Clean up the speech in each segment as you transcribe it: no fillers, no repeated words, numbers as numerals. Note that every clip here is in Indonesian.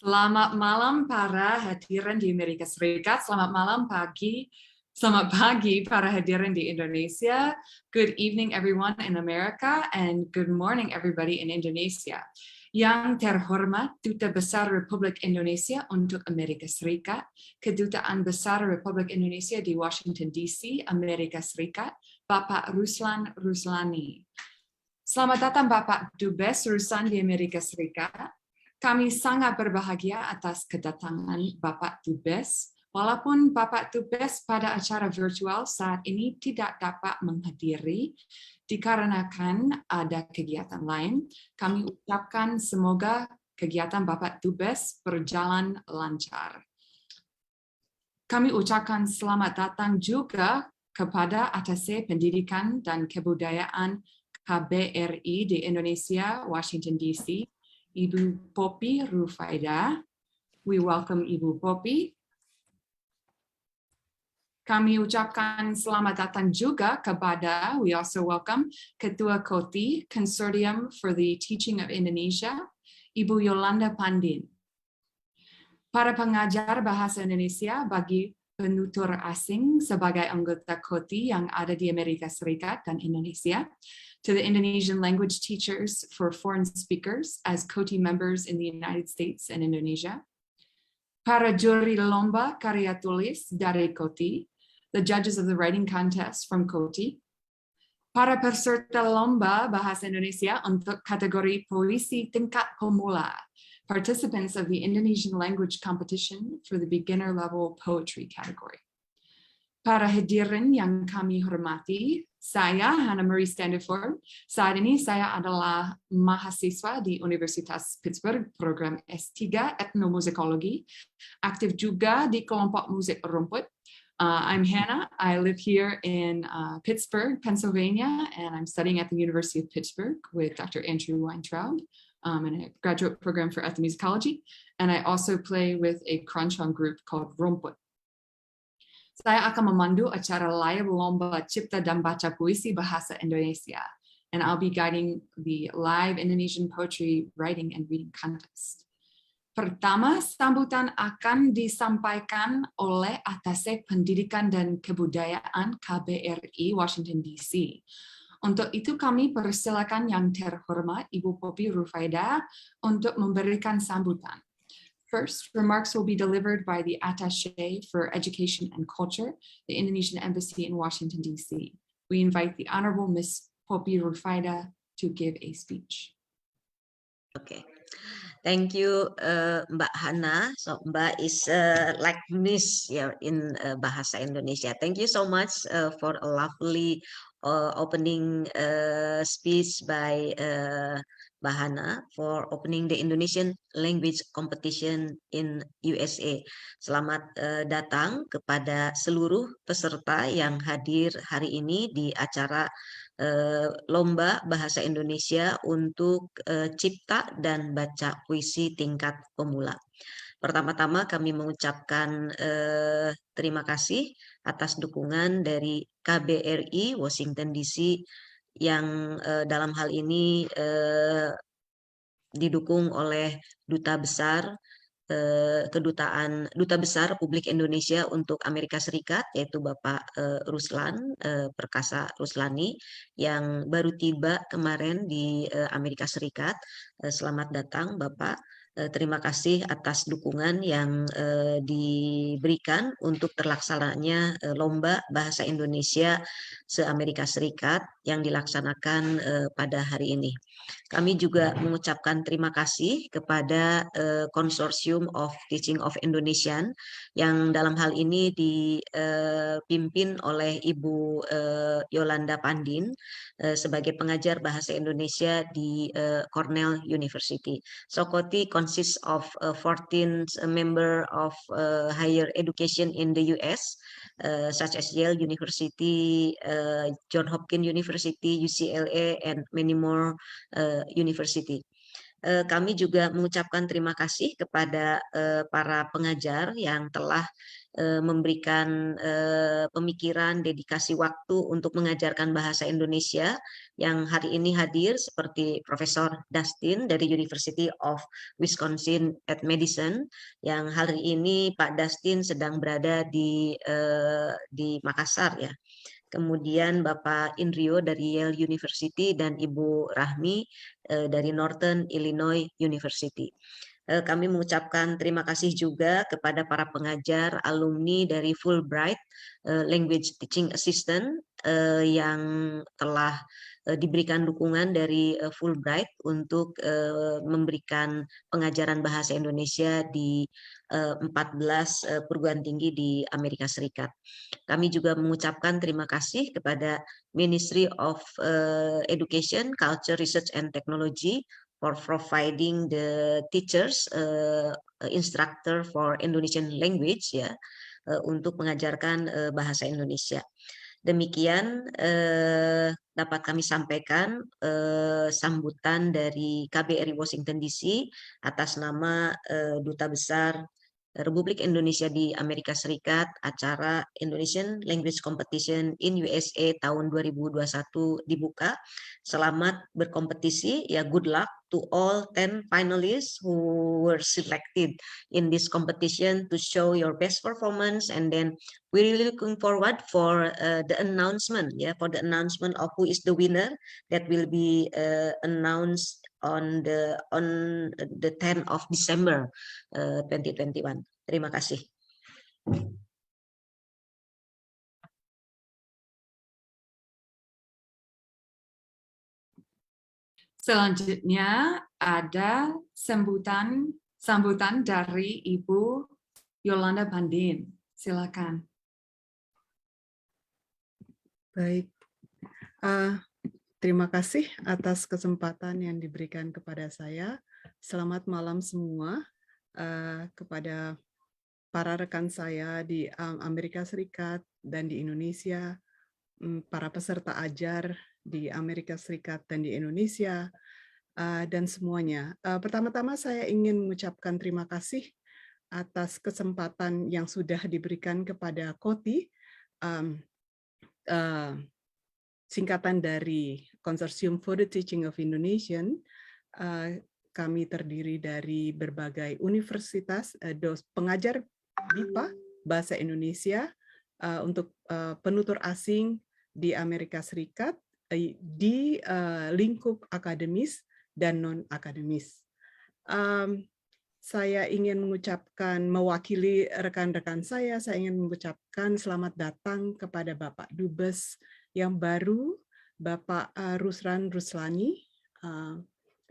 Selamat malam para hadirin di Amerika Serikat, selamat pagi para hadirin di Indonesia, good evening everyone in America, and good morning everybody in Indonesia. Yang terhormat Duta Besar Republik Indonesia untuk Amerika Serikat, Kedutaan Besar Republik Indonesia di Washington DC, Amerika Serikat, Bapak Ruslan Ruslani. Selamat datang Bapak Dubes Ruslan di Amerika Serikat. Kami sangat berbahagia atas kedatangan Bapak Dubes. Walaupun Bapak Dubes pada acara virtual saat ini tidak dapat menghadiri dikarenakan ada kegiatan lain, kami ucapkan semoga kegiatan Bapak Dubes berjalan lancar. Kami ucapkan selamat datang juga kepada Atase Pendidikan dan Kebudayaan KBRI di Indonesia, Washington DC, Ibu Poppy Rufaida. We welcome Ibu Poppy. Kami ucapkan selamat datang juga kepada, we also welcome Ketua KOTI, Consortium for the Teaching of Indonesia, Ibu Yolanda Pandin. Para pengajar bahasa Indonesia bagi penutur asing sebagai anggota KOTI yang ada di Amerika Serikat dan Indonesia, to the Indonesian language teachers for foreign speakers as KOTI members in the United States and Indonesia, para juri lomba karya tulis dari KOTI, the judges of the writing contest from KOTI, para peserta lomba bahasa Indonesia untuk kategori puisi tingkat pemula, participants of the Indonesian language competition for the beginner level poetry category. Para hadirin yang kami hormati, saya Hannah Marie Standiford. Saat ini saya adalah mahasiswa di Universitas Pittsburgh, program S3 Etnomusikologi, aktif juga di kelompok musik rumput. I'm Hannah. I live here in Pittsburgh, Pennsylvania, and I'm studying at the University of Pittsburgh with Dr. Andrew Weintraub in a graduate program for ethnomusicology. And I also play with a Kranchong group called Rumput. Saya akan memandu acara live lomba cipta dan baca puisi bahasa Indonesia, and I'll be guiding the live Indonesian poetry writing and reading contest. Pertama, sambutan akan disampaikan oleh Atase Pendidikan dan Kebudayaan KBRI Washington DC. Untuk itu kami persilakan yang terhormat Ibu Poppy Rufaida untuk memberikan sambutan. First, remarks will be delivered by the Attaché for Education and Culture, the Indonesian Embassy in Washington, D.C. We invite the Honorable Ms. Poppy Rufaida to give a speech. Okay. Thank you, Mbak Hannah. So, Mbak is like Miss here in Bahasa Indonesia. Thank you so much for a lovely opening speech by Mbak Hannah for opening the Indonesian language competition in USA. Selamat datang kepada seluruh peserta yang hadir hari ini di acara lomba bahasa Indonesia untuk cipta dan baca puisi tingkat pemula. Pertama-tama kami mengucapkan terima kasih atas dukungan dari KBRI Washington DC yang dalam hal ini didukung oleh Duta Besar Duta Besar Republik Indonesia untuk Amerika Serikat, yaitu Bapak Ruslan Perkasa Ruslani yang baru tiba kemarin di Amerika Serikat. Selamat datang Bapak. Terima kasih atas dukungan yang diberikan untuk terlaksananya lomba bahasa Indonesia se-Amerika Serikat yang dilaksanakan pada hari ini. Kami juga mengucapkan terima kasih kepada Consortium of Teaching of Indonesian yang dalam hal ini dipimpin oleh Ibu Yolanda Pandin sebagai pengajar bahasa Indonesia di Cornell University. So KOTI consists of 14 member of higher education in the US, such as Yale University, Johns Hopkins University, UCLA, and many more university. Kami juga mengucapkan terima kasih kepada para pengajar yang telah memberikan pemikiran, dedikasi waktu untuk mengajarkan bahasa Indonesia yang hari ini hadir, seperti Profesor Dustin dari University of Wisconsin at Madison, yang hari ini Pak Dustin sedang berada di Makassar ya. Kemudian Bapak Indrio dari Yale University dan Ibu Rahmi dari Northern Illinois University. Kami mengucapkan terima kasih juga kepada para pengajar alumni dari Fulbright Language Teaching Assistant yang telah diberikan dukungan dari Fulbright untuk memberikan pengajaran bahasa Indonesia di 14 perguruan tinggi di Amerika Serikat. Kami juga mengucapkan terima kasih kepada Ministry of Education, Culture, Research, and Technology for providing the teachers, instructor for Indonesian language ya, untuk mengajarkan bahasa Indonesia. Demikian dapat kami sampaikan sambutan dari KBRI Washington DC atas nama Duta Besar Republik Indonesia di Amerika Serikat, acara Indonesian Language Competition in USA tahun 2021 dibuka. Selamat berkompetisi, ya, good luck to all 10 finalists who were selected in this competition to show your best performance, and then we're really looking forward for the announcement, for the announcement of who is the winner that will be announced on the 10th of December 2021. Terima kasih. Selanjutnya ada sambutan dari Ibu Yolanda Pandin. Silakan. Baik, terima kasih atas kesempatan yang diberikan kepada saya. Selamat malam semua kepada para rekan saya di Amerika Serikat dan di Indonesia, para peserta ajar di Amerika Serikat dan di Indonesia, dan semuanya. Pertama-tama saya ingin mengucapkan terima kasih atas kesempatan yang sudah diberikan kepada KOTI, singkatan dari Consortium for the Teaching of Indonesian. Kami terdiri dari berbagai universitas, pengajar BIPA, Bahasa Indonesia, untuk penutur asing di Amerika Serikat, di lingkup akademis dan non-akademis. Saya ingin mengucapkan, mewakili rekan-rekan saya ingin mengucapkan selamat datang kepada Bapak Dubes yang baru, Bapak Ruslan Ruslani.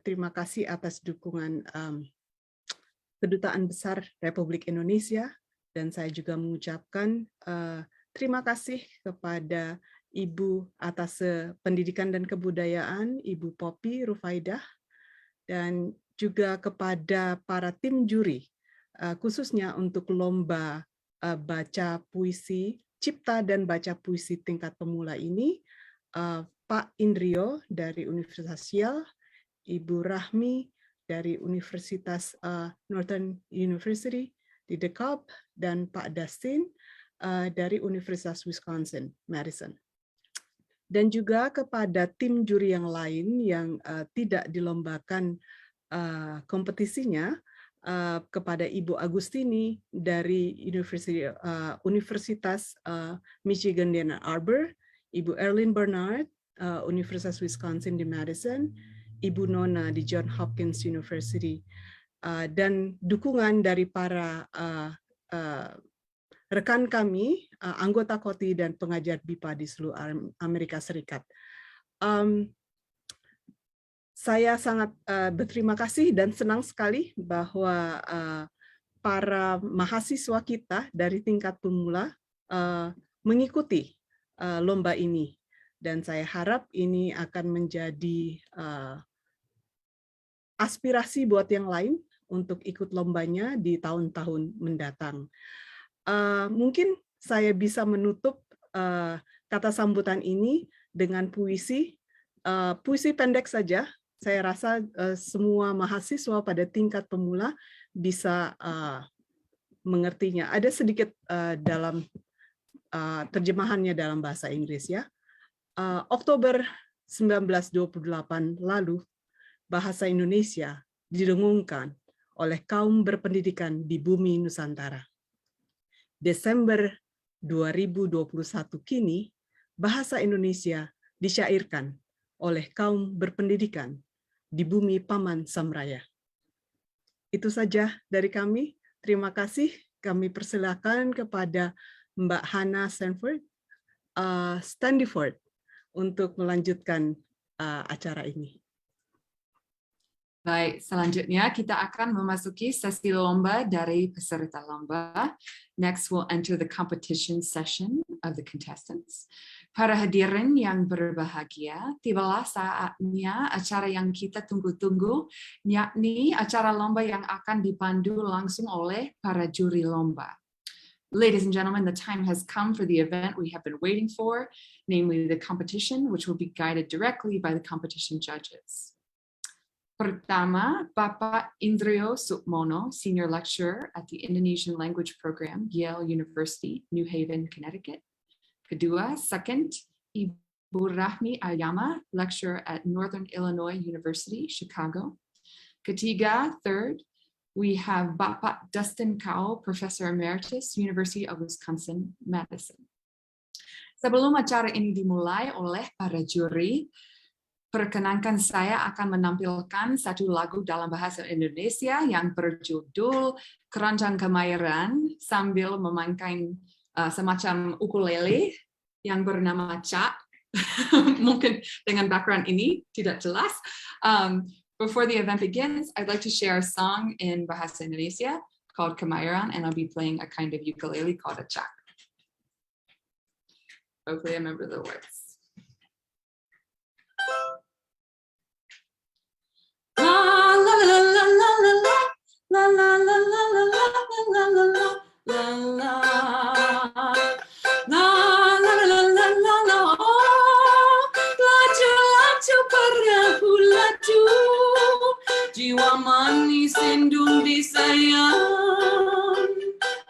Terima kasih atas dukungan Kedutaan Besar Republik Indonesia, dan saya juga mengucapkan terima kasih kepada Ibu atas Pendidikan dan Kebudayaan, Ibu Poppy Rufaidah, dan juga kepada para tim juri, khususnya untuk lomba baca puisi, cipta dan baca puisi tingkat pemula ini, Pak Indrio dari Universitas Yale, Ibu Rahmi dari Universitas Northern University di DeKalb, dan Pak Dustin dari Universitas Wisconsin, Madison. Dan juga kepada tim juri yang lain yang tidak dilombakan kompetisinya, kepada Ibu Agustini dari Universitas Michigan di Ann Arbor, Ibu Erlyn Bernard, Universitas Wisconsin di Madison, Ibu Nona di Johns Hopkins University, dan dukungan dari para rekan kami, anggota KOTI dan pengajar BIPA di seluruh Amerika Serikat. Saya sangat berterima kasih dan senang sekali bahwa para mahasiswa kita dari tingkat pemula mengikuti lomba ini. Dan saya harap ini akan menjadi aspirasi buat yang lain untuk ikut lombanya di tahun-tahun mendatang. Mungkin saya bisa menutup kata sambutan ini dengan puisi pendek saja. saya rasa semua mahasiswa pada tingkat pemula bisa mengertinya. Ada sedikit dalam terjemahannya dalam bahasa Inggris ya. Oktober 1928 lalu, bahasa Indonesia didengungkan oleh kaum berpendidikan di bumi Nusantara. Desember 2021 kini, bahasa Indonesia disyairkan oleh kaum berpendidikan di bumi Paman Samraya. Itu saja dari kami. Terima kasih. Kami persilakan kepada Mbak Hannah Standiford untuk melanjutkan acara ini. Baik, selanjutnya kita akan memasuki sesi lomba dari peserta lomba. Next, we'll enter the competition session of the contestants. Para hadirin yang berbahagia, tibalah saatnya acara yang kita tunggu-tunggu, yakni acara lomba yang akan dipandu langsung oleh para juri lomba. Ladies and gentlemen, the time has come for the event we have been waiting for, namely the competition, which will be guided directly by the competition judges. Pertama, Bapak Indrio Sukmono, Senior Lecturer at the Indonesian Language Program, Yale University, New Haven, Connecticut. Kedua, second, Ibu Rahmi Ayama, Lecturer at Northern Illinois University, Chicago. Ketiga, third, we have Bapak Dustin Cowell, Professor Emeritus, University of Wisconsin, Madison. Sebelum acara ini dimulai oleh para juri, perkenankan saya akan menampilkan satu lagu dalam bahasa Indonesia yang berjudul Keroncong Kemayoran sambil memainkan semacam ukulele yang bernama Cak. Mungkin dengan background ini tidak jelas. Before the event begins, I'd like to share a song in bahasa Indonesia called Kemayoran, and I'll be playing a kind of ukulele called a Cak. Hopefully I remember the words. La la la la la la la la la la la la. Oh, laju laju perahu laju, jiwa manis sendung disayang.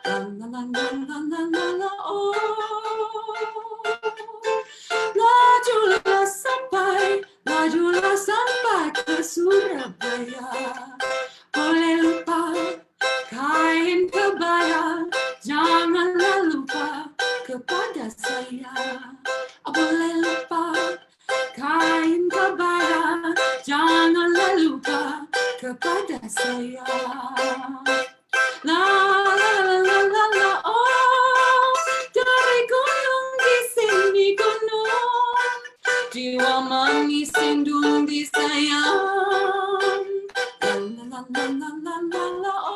La la la la la la la la. Oh, lajulah sampai ke Surabaya. Boleh lupa kain kebaya, janganlah lupa kepada saya. Boleh lupa kain kebaya, janganlah lupa kepada saya. La la la la la la, oh, dari gunung di sini gunung, jiwa manis sendung disayang. La la la la la la, oh.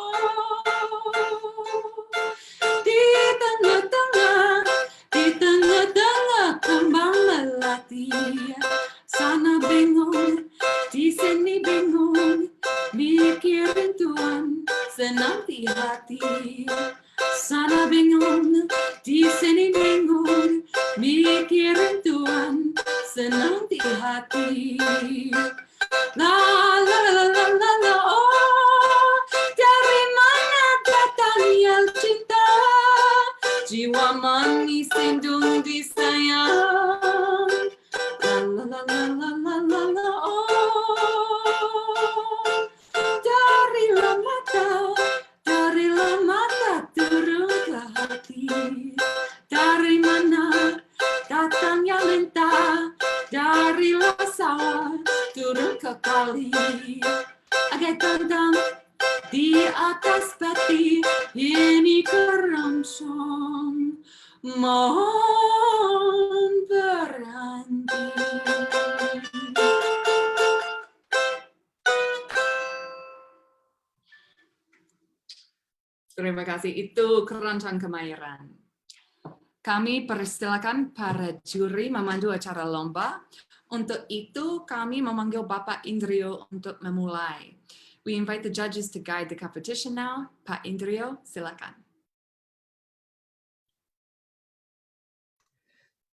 Di tengah-tengah kembang melati, sana bingung, di sini bingung, mikirin Tuhan senanti hati. Sana bingung, di sini bingung, mikirin Tuhan senanti hati. La la la la la la, oh, dari mana datangnya cinta, jiwa manis sendung disayang. La la la la la la la la, oh, darilah mata turun ke hati. Dari mana datangnya lintah, darilah sawah turun ke kali. Agai tentang di atas peti ini keroncong, mohon berhenti. Terima kasih, itu Keroncong Kemayoran. Kami persilakan para juri memandu acara lomba. Untuk itu, kami memanggil Bapak Indrio untuk memulai. We invite the judges to guide the competition now. Pak Indrio, silakan.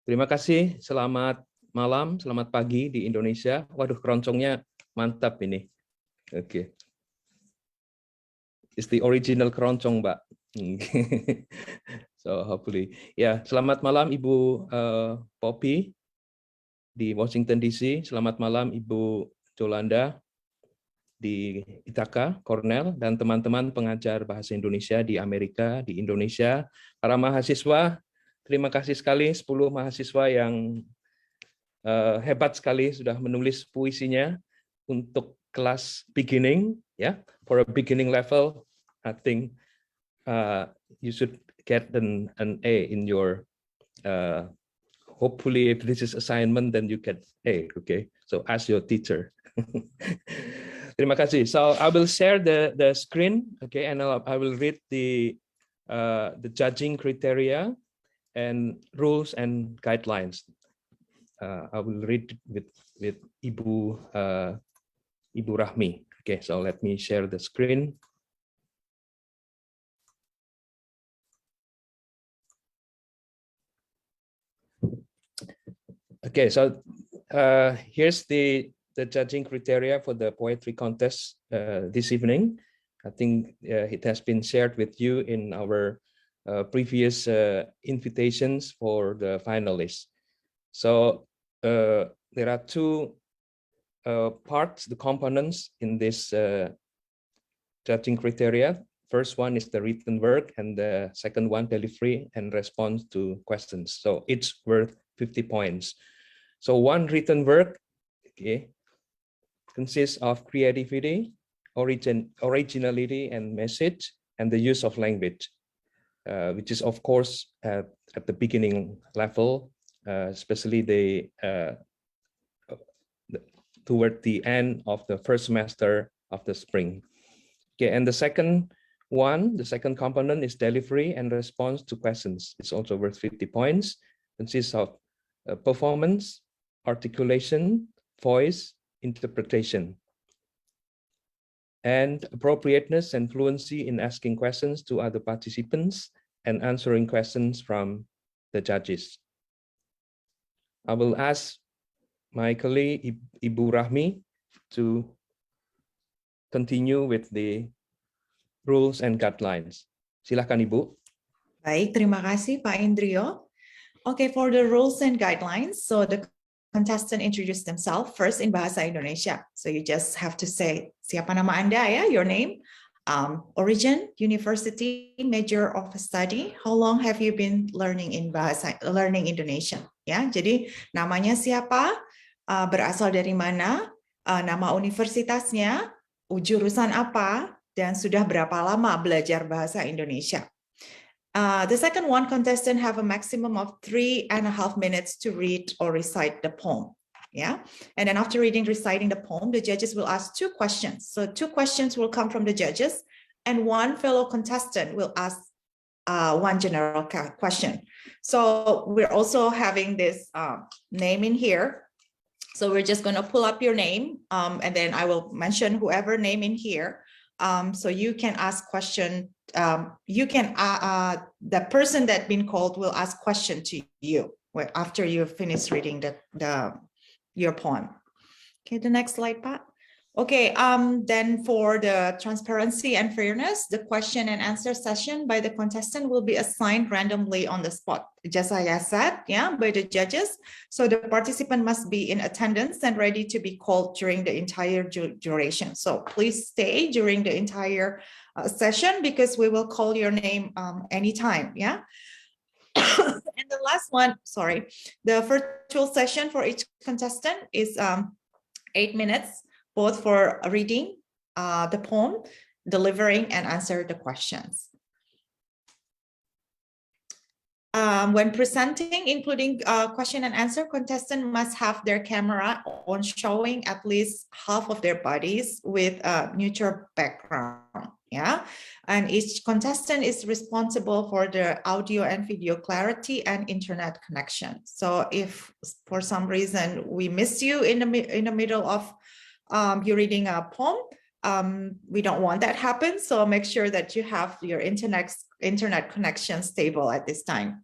Terima kasih, selamat malam, selamat pagi di Indonesia. Waduh, keroncongnya Mantap ini. Oke. It's the original keroncong, Mbak. So hopefully. Ya, selamat malam Ibu Poppy di Washington DC. Selamat malam Ibu Jolanda di Ithaca, Cornell, dan teman-teman pengajar bahasa Indonesia di Amerika, di Indonesia. Para mahasiswa, terima kasih sekali 10 mahasiswa yang hebat sekali sudah menulis puisinya untuk kelas beginning, ya, for a beginning level. I think you should get an A in your. Hopefully, if this is assignment, then you get A. Okay, so ask your teacher. Terima kasih. So I will share the screen. Okay, and I will read the judging criteria and rules and guidelines. I will read with Ibu Rahmi. Okay, so let me share the screen. Okay, so here's the judging criteria for the poetry contest this evening. I think it has been shared with you in our previous invitations for the finalists. So there are two parts, the components in this judging criteria. First one is the written work, and the second one delivery and response to questions. So each worth 50 points. So one written work, okay, consists of creativity, originality, and message, and the use of language, which is of course at the beginning level, especially toward the end of the first semester of the spring. Okay, and the second component is delivery and response to questions. It's also worth 50 points. Consists of performance, articulation, voice, interpretation, and appropriateness and fluency in asking questions to other participants and answering questions from the judges. I will ask my colleague Ibu Rahmi to continue with the rules and guidelines. Silakan Ibu. Baik, terima kasih Pak Indrio. Okay, for the rules and guidelines, so the contestant introduce themselves first in Bahasa Indonesia. So you just have to say, siapa nama Anda ya, your name, origin, university, major of study, how long have you been learning Indonesian? Ya, jadi namanya siapa, berasal dari mana, nama universitasnya, jurusan apa, dan sudah berapa lama belajar bahasa Indonesia. The second one, contestant have a maximum of 3.5 minutes to read or recite the poem. Yeah, and then after reciting the poem, the judges will ask 2 questions. So 2 questions will come from the judges, and 1 fellow contestant will ask 1 general question. So we're also having this name in here. So we're just going to pull up your name, and then I will mention whoever name in here. So you can ask question. The person that been called will ask question to you after you finish reading your poem. Okay, the next slide, Pat. Okay, then for the transparency and fairness, the question and answer session by the contestant will be assigned randomly on the spot, just like I said, yeah, by the judges. So the participant must be in attendance and ready to be called during the entire duration. So please stay during the entire session, because we will call your name anytime, yeah. And the last one, sorry, the virtual session for each contestant is 8 minutes, both for reading the poem, delivering, and answer the questions. When presenting, including question and answer, contestant must have their camera on, showing at least half of their bodies with a neutral background. Yeah, and each contestant is responsible for the audio and video clarity and internet connection. So if for some reason we miss you in the middle of you reading a poem, we don't want that happen. So make sure that you have your internet connection stable at this time.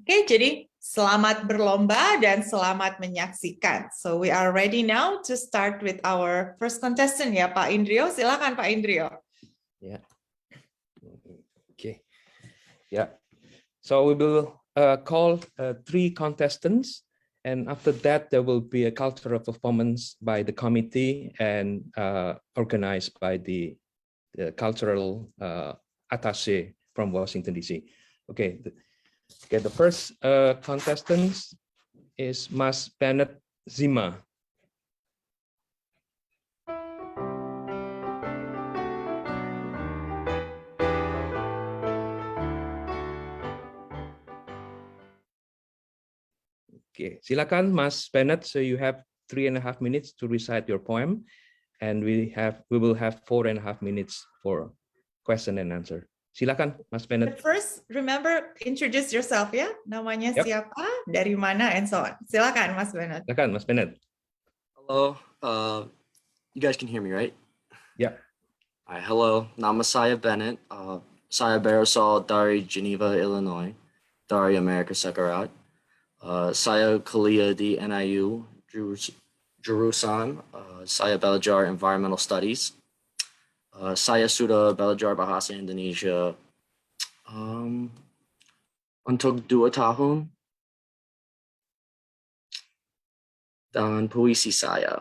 Okay, jadi Selamat berlomba dan selamat menyaksikan. So we are ready now to start with our first contestant ya Pak Indrio. Silakan Pak Indrio. Yeah. Okay. Yeah. So we will call 3 contestants, and after that there will be a cultural performance by the committee and organized by the cultural attaché from Washington DC. Okay. The first contestant is Mas Bennett Zima. Okay, silakan Mas Bennett. So you have 3.5 minutes to recite your poem, and we will have 4.5 minutes for question and answer. Silakan Mas Bennett. But first, remember introduce yourself ya. Namanya Yep. siapa, dari mana, and so on. Silakan Mas Bennett. Silakan Mas Bennett. Hello, you guys can hear me, right? Yeah. All right, hello, nama saya Bennett. Saya berasal dari Geneva, Illinois, dari Amerika Serikat. Saya kuliah di NIU, jurusan saya belajar Environmental Studies. Saya sudah belajar bahasa Indonesia untuk 2 tahun. Dan puisi saya.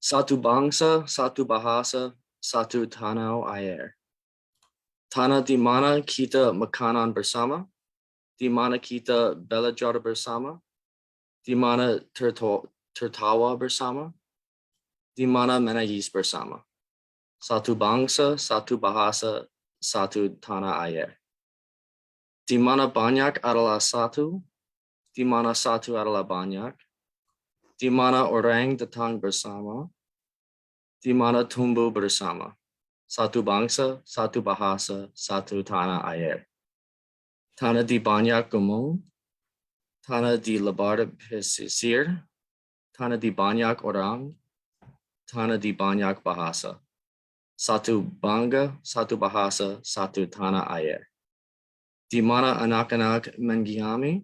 Satu bangsa, satu bahasa, satu tanah air. Tanah di mana kita makanan bersama, di mana kita belajar bersama, di mana tertawa bersama, di mana menangis bersama. Satu bangsa, satu bahasa, satu tanah air. Di mana banyak adalah satu, di mana satu adalah banyak, di mana orang datang bersama, di mana tumbuh bersama. Satu bangsa, satu bahasa, satu tanah air. Tanah di banyak gunung, tanah di lebar pesisir, tanah di banyak orang, tanah di banyak bahasa. Satu bangga, satu bahasa, satu tanah air. Di mana anak-anak mengiami,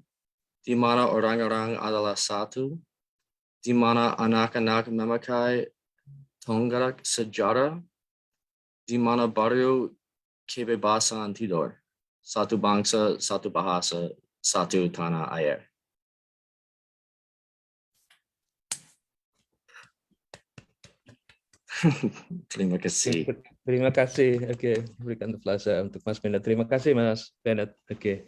di mana orang-orang adalah satu, di mana anak-anak memakai tonggak sejarah, di mana baru kebebasan tidur. Satu bangsa, satu bahasa, satu tanah air. Terima kasih. Terima kasih. Oke, berikan plaza untuk Mas Bennett. Terima kasih Mas Bennett. Oke,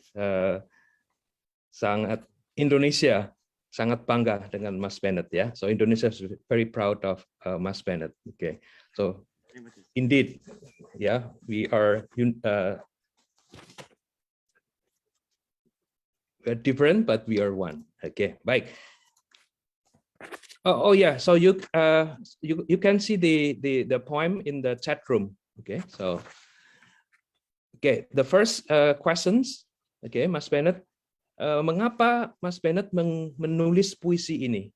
sangat Indonesia sangat bangga dengan Mas Bennett ya. So Indonesia is very proud of Mas Bennett. Okay, so indeed, yeah, we are we're different, but we are one. Okay, baik. Oh yeah, so you can see the poem in the chat room. Okay, so okay, the first questions. Okay, Mas Bennett. Mengapa Mas Bennett menulis puisi ini?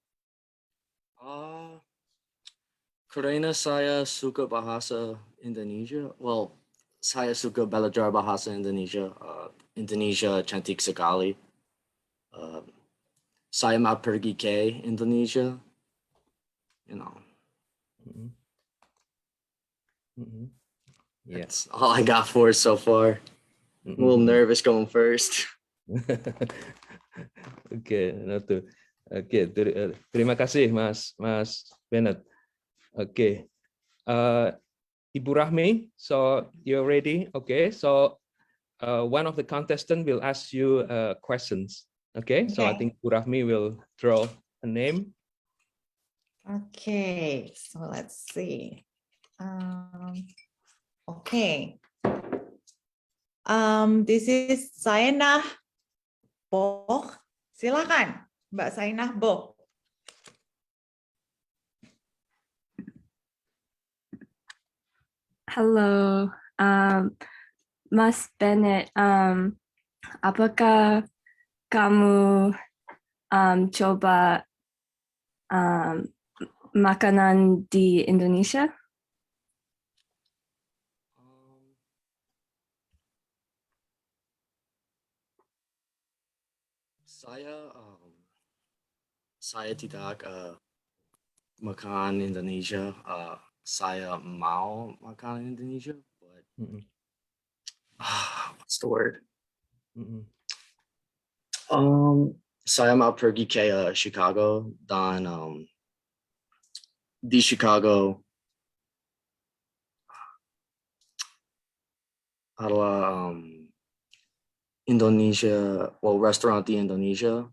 Karena saya suka bahasa Indonesia. Well, saya suka belajar bahasa Indonesia. Indonesia cantik sekali. Saya mau pergi ke Indonesia. You know. Yeah. That's all I got for so far. I'm a little nervous going first. Oke, terima kasih Mas Bennett. Oke, Ibu Rahmi, so you're ready? Okay, so one of the contestants will ask you questions. Okay, so I think Ibu Rahmi will draw a name. Okay, so let's see. Okay. This is Sainah Boh. Silakan, Mbak Sainah Boh. Halo, Mas Bennett. Apakah kamu coba makanan di Indonesia? Saya tidak makan Indonesia. Saya mau makan Indonesia, but what's the word? Saya mau pergi ke Chicago dan di Chicago adalah Indonesia, restoran di Indonesia.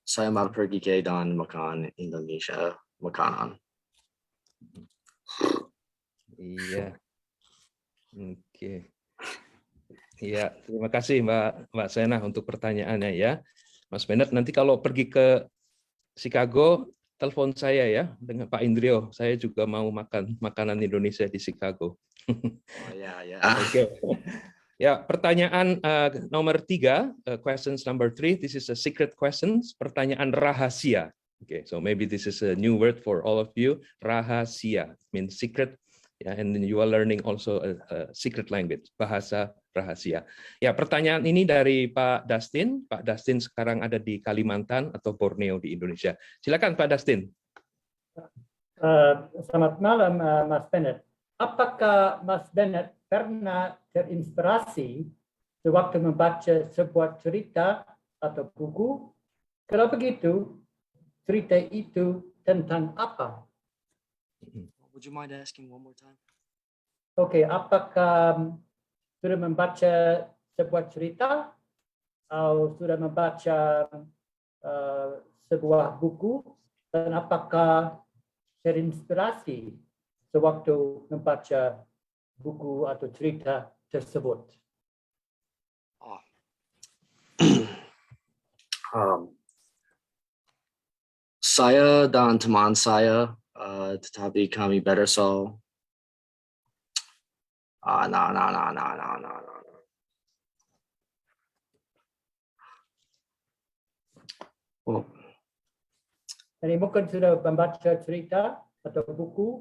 Saya mau pergi ke dan makan Indonesia makanan. Iya. Oke. Iya, terima kasih Mbak Sena untuk pertanyaannya ya. Mas Bennett, nanti kalau pergi ke Chicago, telepon saya ya dengan Pak Indrio. Saya juga mau makan makanan Indonesia di Chicago. Oh ya. Oke. Ya, pertanyaan nomor 3, questions number 3. This is a secret questions, pertanyaan rahasia. Okay, so maybe this is a new word for all of you. Rahasia means secret, and then you are learning also a secret language, bahasa rahasia. Ya, pertanyaan ini dari Pak Dustin. Pak Dustin sekarang ada di Kalimantan atau Borneo di Indonesia. Silakan Pak Dustin. Selamat malam, Mas Bennett. Apakah Mas Bennett pernah terinspirasi sewaktu membaca sebuah cerita atau buku? Kalau begitu, cerita itu tentang apa? Would you mind asking one more time? Oke, apakah sudah membaca sebuah cerita atau sudah membaca sebuah buku, dan apakah terinspirasi sewaktu membaca buku atau cerita tersebut? Saya dan teman saya, tetapi kami better so. No. Well, Jadi mungkin sudah membaca cerita atau buku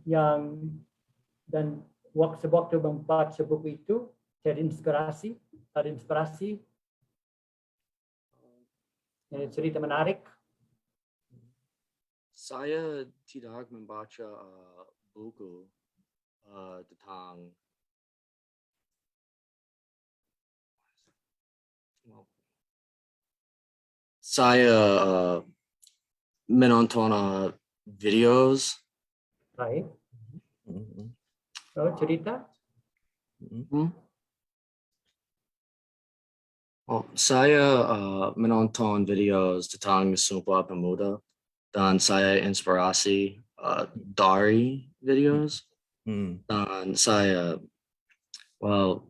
yang dan sewaktu membaca buku itu terinspirasi, cerita menarik. saya tidak membaca buku tentang saya menonton videos. Baik. Cerita? Saya menonton videos tentang Sumpah Pemuda dan saya inspirasi dari videos. Dan saya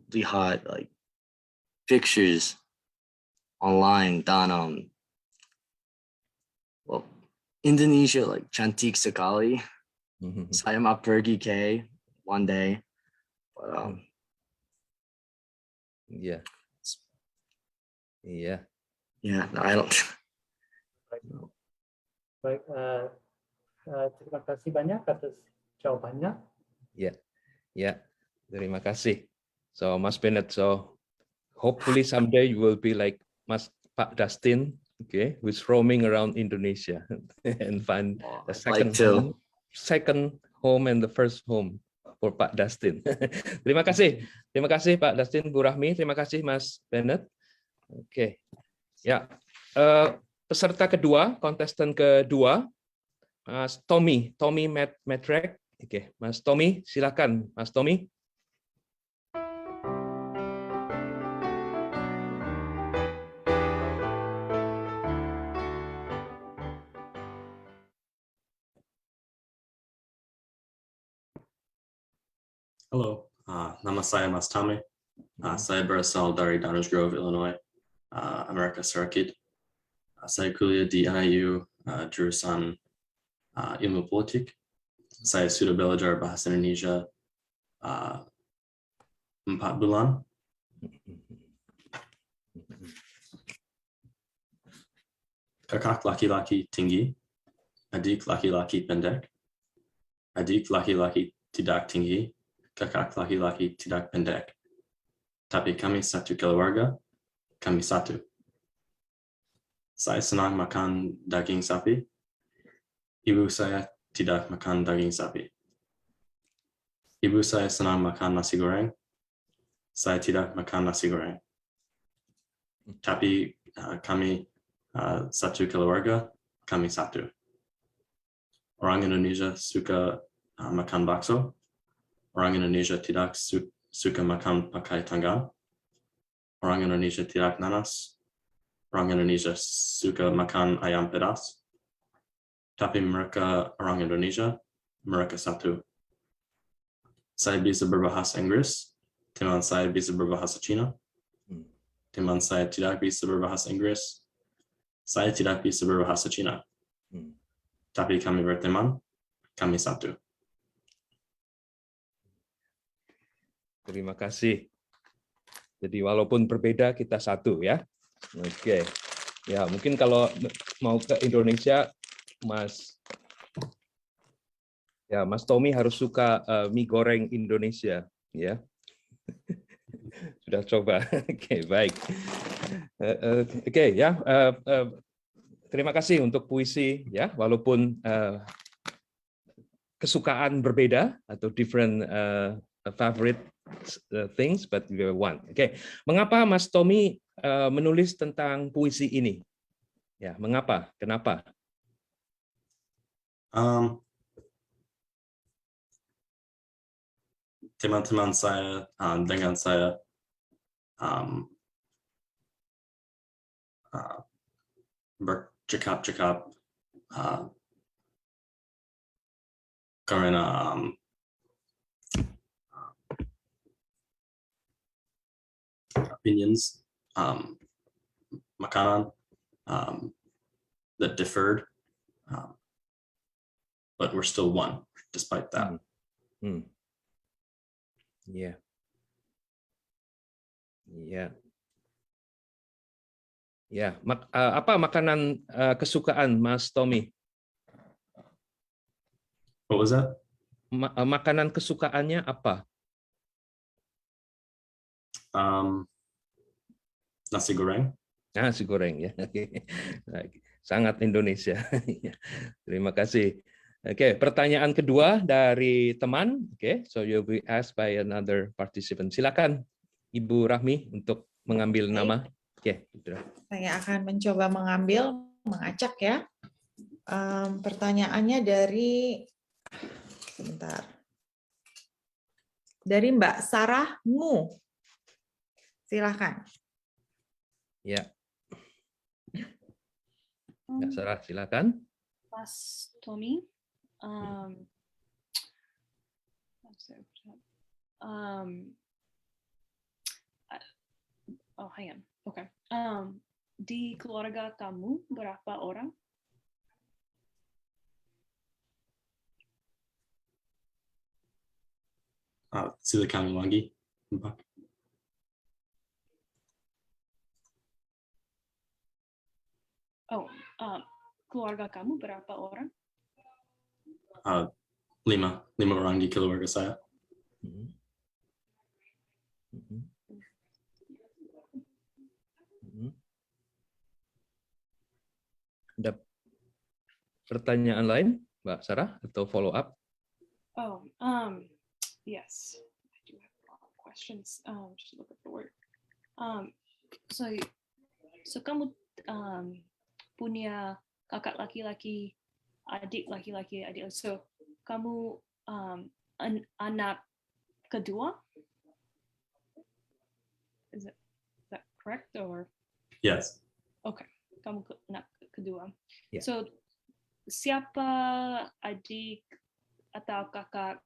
lihat like pictures online dan Indonesia like cantik sekali. Saya mau pergi ke one day, but no, I don't. Baik, terima kasih banyak atas jawabannya. Ya, terima kasih. So Mas Bennett, so hopefully someday you will be like Pak Dustin, okay, who's roaming around Indonesia and find a second home and the first home for Pak Dustin. Terima kasih Pak Dustin, Bu Rahmi, terima kasih Mas Bennett. Oke, ya, peserta kedua, kontestan kedua, Mas Tommy Metrek. Oke, Mas Tommy, silakan, Mas Tommy. Halo, nama saya Mas Tommy. Saya berasal dari Downers Grove, Illinois, Amerika Serikat. Saya kuliah di NIU jurusan ilmu politik. Saya sudah belajar bahasa Indonesia 4 bulan. Kakak laki-laki tinggi, adik laki-laki pendek, adik laki-laki tidak tinggi, kakak laki-laki tidak pendek. tapi kami satu keluarga, kami satu. Saya senang makan daging sapi. Ibu saya tidak makan daging sapi. Ibu saya senang makan nasi goreng. Saya tidak makan nasi goreng. Tapi kami satu keluarga, kami satu. Orang Indonesia suka makan bakso. Orang Indonesia tidak suka makan pakai tangan. Orang Indonesia tidak nanas. Orang Indonesia suka makan ayam pedas. Tapi mereka orang Indonesia, mereka satu. Saya bisa berbahasa Inggris. Teman saya bisa berbahasa Cina. Teman saya tidak bisa berbahasa Inggris. Saya tidak bisa berbahasa Cina. Tapi kami berteman, kami satu. Terima kasih. Jadi walaupun berbeda kita satu ya. Oke. Ya, mungkin kalau mau ke Indonesia Mas Tommy harus suka mie goreng Indonesia ya. Sudah coba. Oke, baik. Oke ya. Terima kasih untuk puisi ya, walaupun kesukaan berbeda atau different favorite things, but we are one. Oke, mengapa Mas Tommy menulis tentang puisi ini? Ya, mengapa? Kenapa? Teman-teman saya dengan saya bercakap-cakap karena opinions, makanan that differed, but we're still one despite that. Yeah. Yeah. Ya, apa makanan kesukaan Mas Tommy? What was that? Makanan kesukaannya apa? Nasi goreng. Nasi goreng ya. Sangat Indonesia. Terima kasih. Oke, pertanyaan kedua dari teman. Oke, so you'll be asked by another participant. Silakan Ibu Rahmi untuk mengambil nama. Oke, saya akan mencoba mengacak ya. Pertanyaannya dari dari Mbak Sarah Ngu. Silakan. Ya. Mbak Sarah, silakan. Mas Tommy, hang on. Okay. Di keluarga kamu berapa orang? Silakan lagi. Keluarga kamu berapa orang? 5 orang di keluarga saya. Ada pertanyaan lain, Mbak Sarah, atau follow up? Yes, I do have a lot of questions. Just look at the word. So kamu punya kakak laki-laki, adik laki-laki, adik. So kamu anak kedua? Is that correct or? Yes. Okay, kamu anak kedua. Yeah. So siapa adik atau kakak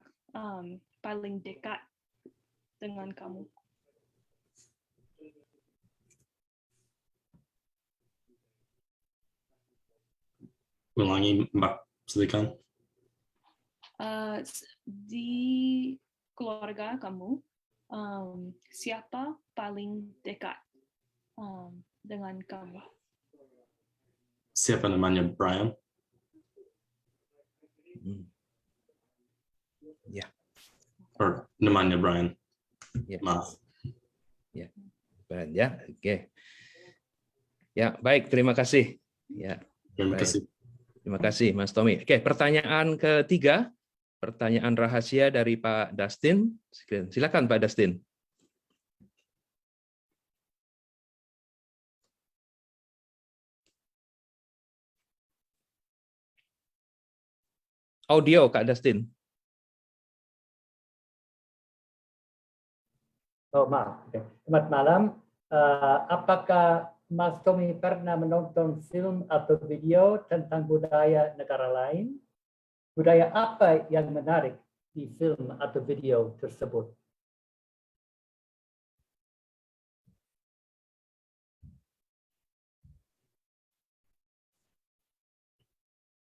paling dekat dengan kamu? Ulangi, Mbak, silakan. Di keluarga kamu, siapa paling dekat dengan kamu? Siapa namanya Brian? Ya. Or namanya Brian. Yeah. Maaf. Ya, keren ya. Oke. Ya, baik. Terima kasih. Ya, Terima baik. kasih. Terima kasih, Mas Tommy. Oke, pertanyaan ketiga, pertanyaan rahasia dari Pak Dustin. Silakan, Pak Dustin. Audio, Kak Dustin. Oh, maaf. Oke. Selamat malam. Apakah Mas Tommy pernah menonton film atau video tentang budaya negara lain? Budaya apa yang menarik di film atau video tersebut?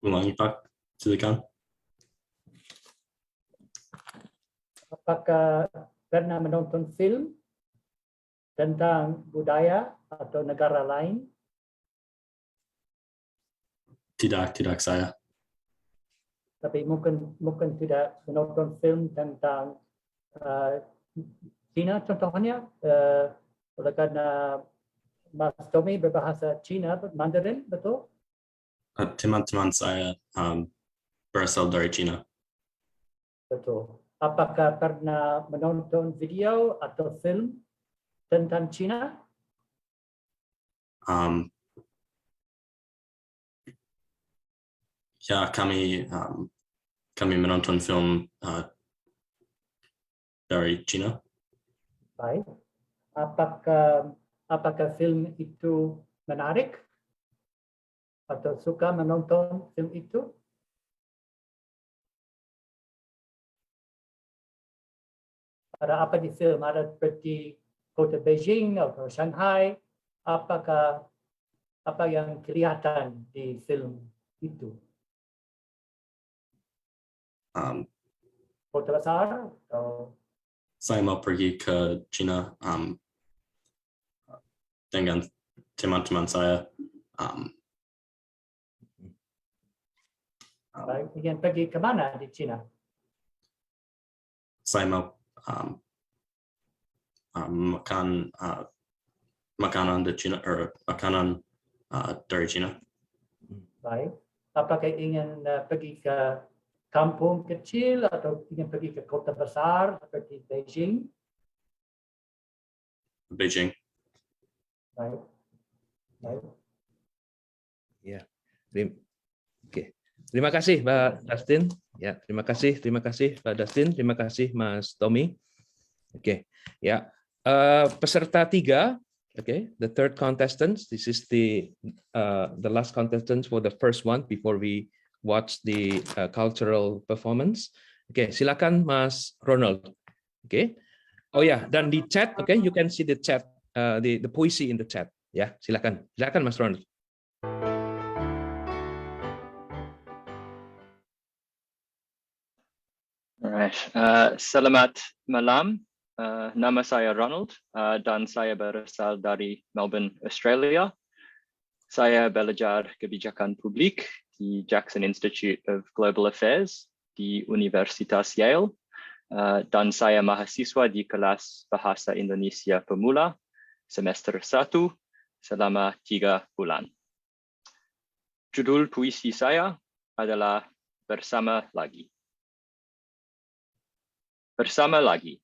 Ulangi, Pak. Silakan. Apakah pernah menonton film tentang budaya atau negara lain? Tidak saya. Tapi mungkin tidak menonton film tentang Cina contohnya, oleh karena Mas Tommy berbahasa Cina, Mandarin, betul? Teman-teman saya berasal dari Cina. Betul. Apakah pernah menonton video atau film tentang Cina? Ya, kami menonton film dari Cina. Baik. Apakah film itu menarik? Atau suka menonton film itu? Ada apa di film? Ada seperti kota Beijing atau Shanghai? Apa yang kelihatan di film itu? Kota besar atau Saya mau pergi ke Cina dengan teman-teman saya. baik, ingin pergi ke mana di Cina? Saya mau makan makanan di Cina atau makanan dari Cina. Baik. Apakah ingin pergi ke kampung kecil atau ingin pergi ke kota besar seperti Beijing? Beijing. Baik. Baik. Ya. Oke. Terima kasih, Pak Dustin. Ya, terima kasih Pak Dustin, terima kasih Mas Tommy. Oke, ya. Peserta 3, okay, the third contestants. This is the last contestants for the first one before we watch the cultural performance. Oke, silakan Mas Ronald. Oke. Oh ya, dan di chat, okay, you can see the chat, the puisi in the chat. Ya, silakan Mas Ronald. Alright, selamat malam. Nama saya Ronald dan saya berasal dari Melbourne, Australia. Saya belajar kebijakan publik di Jackson Institute of Global Affairs di Universitas Yale dan saya mahasiswa di kelas Bahasa Indonesia Pemula semester 1 selama 3 bulan. Judul puisi saya adalah Bersama Lagi. Bersama lagi.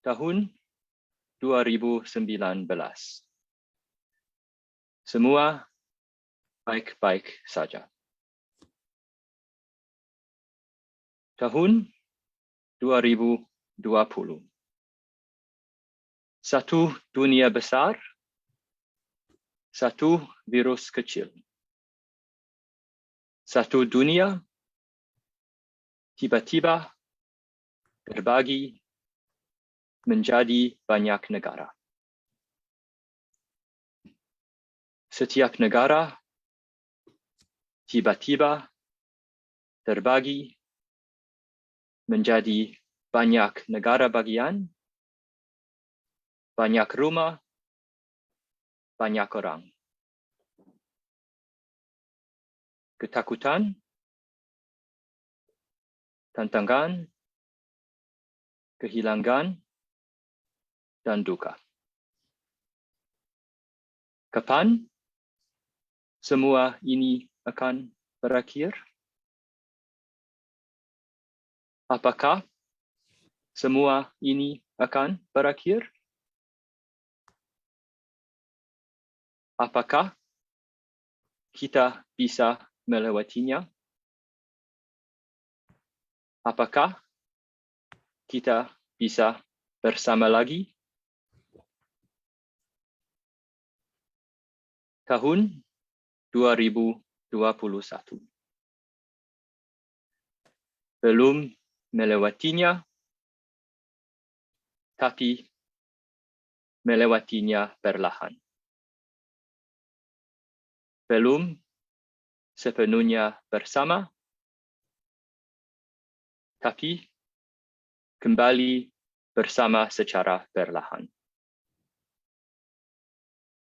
Tahun 2019. Semua baik-baik saja. Tahun 2020. Satu dunia besar, satu virus kecil. Satu dunia tiba-tiba terbagi menjadi banyak negara. Setiap negara tiba-tiba terbagi menjadi banyak negara bagian, banyak rumah, banyak orang. Ketakutan, tantangan, kehilangan, dan duka. Kapan semua ini akan berakhir? Apakah semua ini akan berakhir? Apakah kita bisa melewatinya? Apakah kita bisa bersama lagi? Tahun 2021. Belum melewatinya, tapi melewatinya perlahan. Belum sepenuhnya bersama, tapi kembali bersama secara perlahan.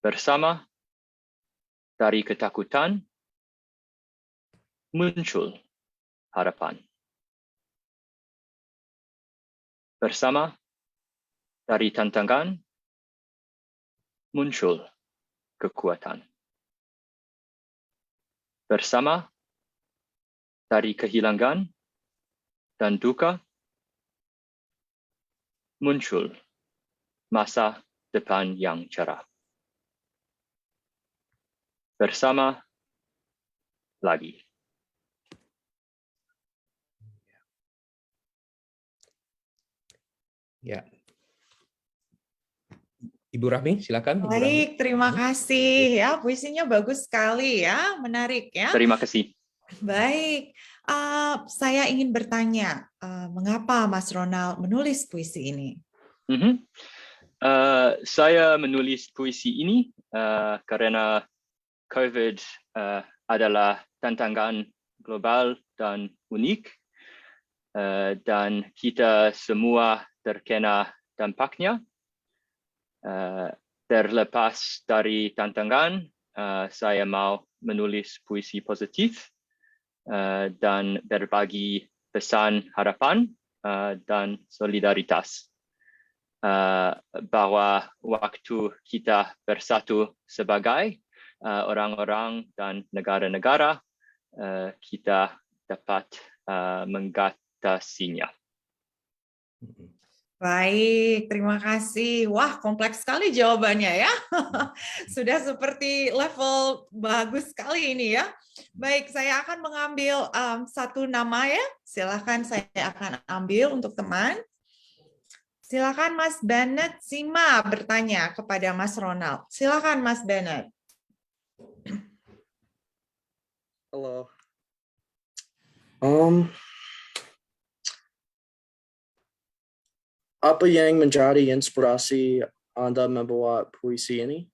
Bersama dari ketakutan muncul harapan. Bersama dari tantangan muncul kekuatan. Bersama dari kehilangan dan duka muncul masa depan yang cerah. Bersama lagi. Ya. Ibu Rahmi, silakan. Ibu Rahmi. Baik, terima kasih ya. Puisinya bagus sekali ya, menarik ya. Terima kasih. Baik, saya ingin bertanya, mengapa Mas Ronald menulis puisi ini? Saya menulis puisi ini karena COVID adalah tantangan global dan unik, dan kita semua terkena dampaknya. Terlepas dari tantangan, saya mau menulis puisi positif dan berbagi pesan harapan dan solidaritas. Bahwa waktu kita bersatu sebagai orang-orang dan negara-negara, kita dapat mengatasinya. Baik, terima kasih. Wah, kompleks sekali jawabannya ya. Sudah seperti level bagus sekali ini ya. Baik, saya akan mengambil satu nama ya. Silakan, saya akan ambil untuk teman. Silakan Mas Bennett Sima bertanya kepada Mas Ronald. Silakan Mas Bennett. Halo. Apa yang menjadi inspirasi Anda membuat puisi ini?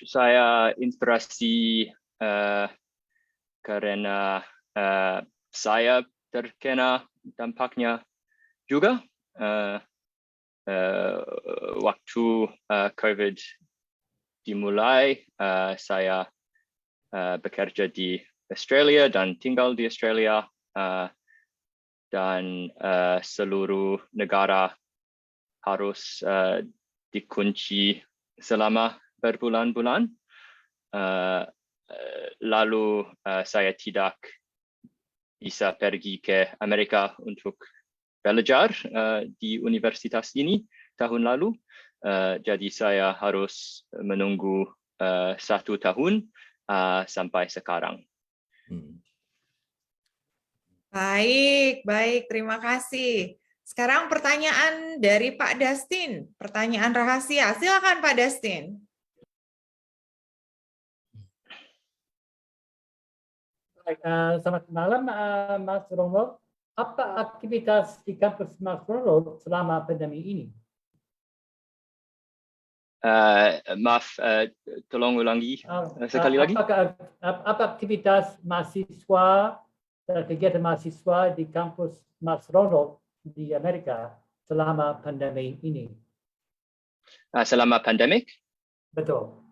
Saya inspirasi karena saya terkena dampaknya juga. Waktu COVID dimulai, saya bekerja di Australia dan tinggal di Australia, dan seluruh negara harus dikunci selama berbulan-bulan. Lalu saya tidak bisa pergi ke Amerika untuk belajar di universitas ini tahun lalu. Jadi saya harus menunggu 1 tahun sampai sekarang. Baik, baik, terima kasih. Sekarang pertanyaan dari Pak Dustin, pertanyaan rahasia. Silakan Pak Dustin. Baik, selamat malam Mas Ronald. Apa aktivitas di kampus Mas Ronald selama pandemi ini? Maaf, tolong ulangi sekali lagi. Apa aktivitas mahasiswa dan kegiatan mahasiswa di kampus Mas Ronald di Amerika selama pandemi ini? Selama pandemik? Betul.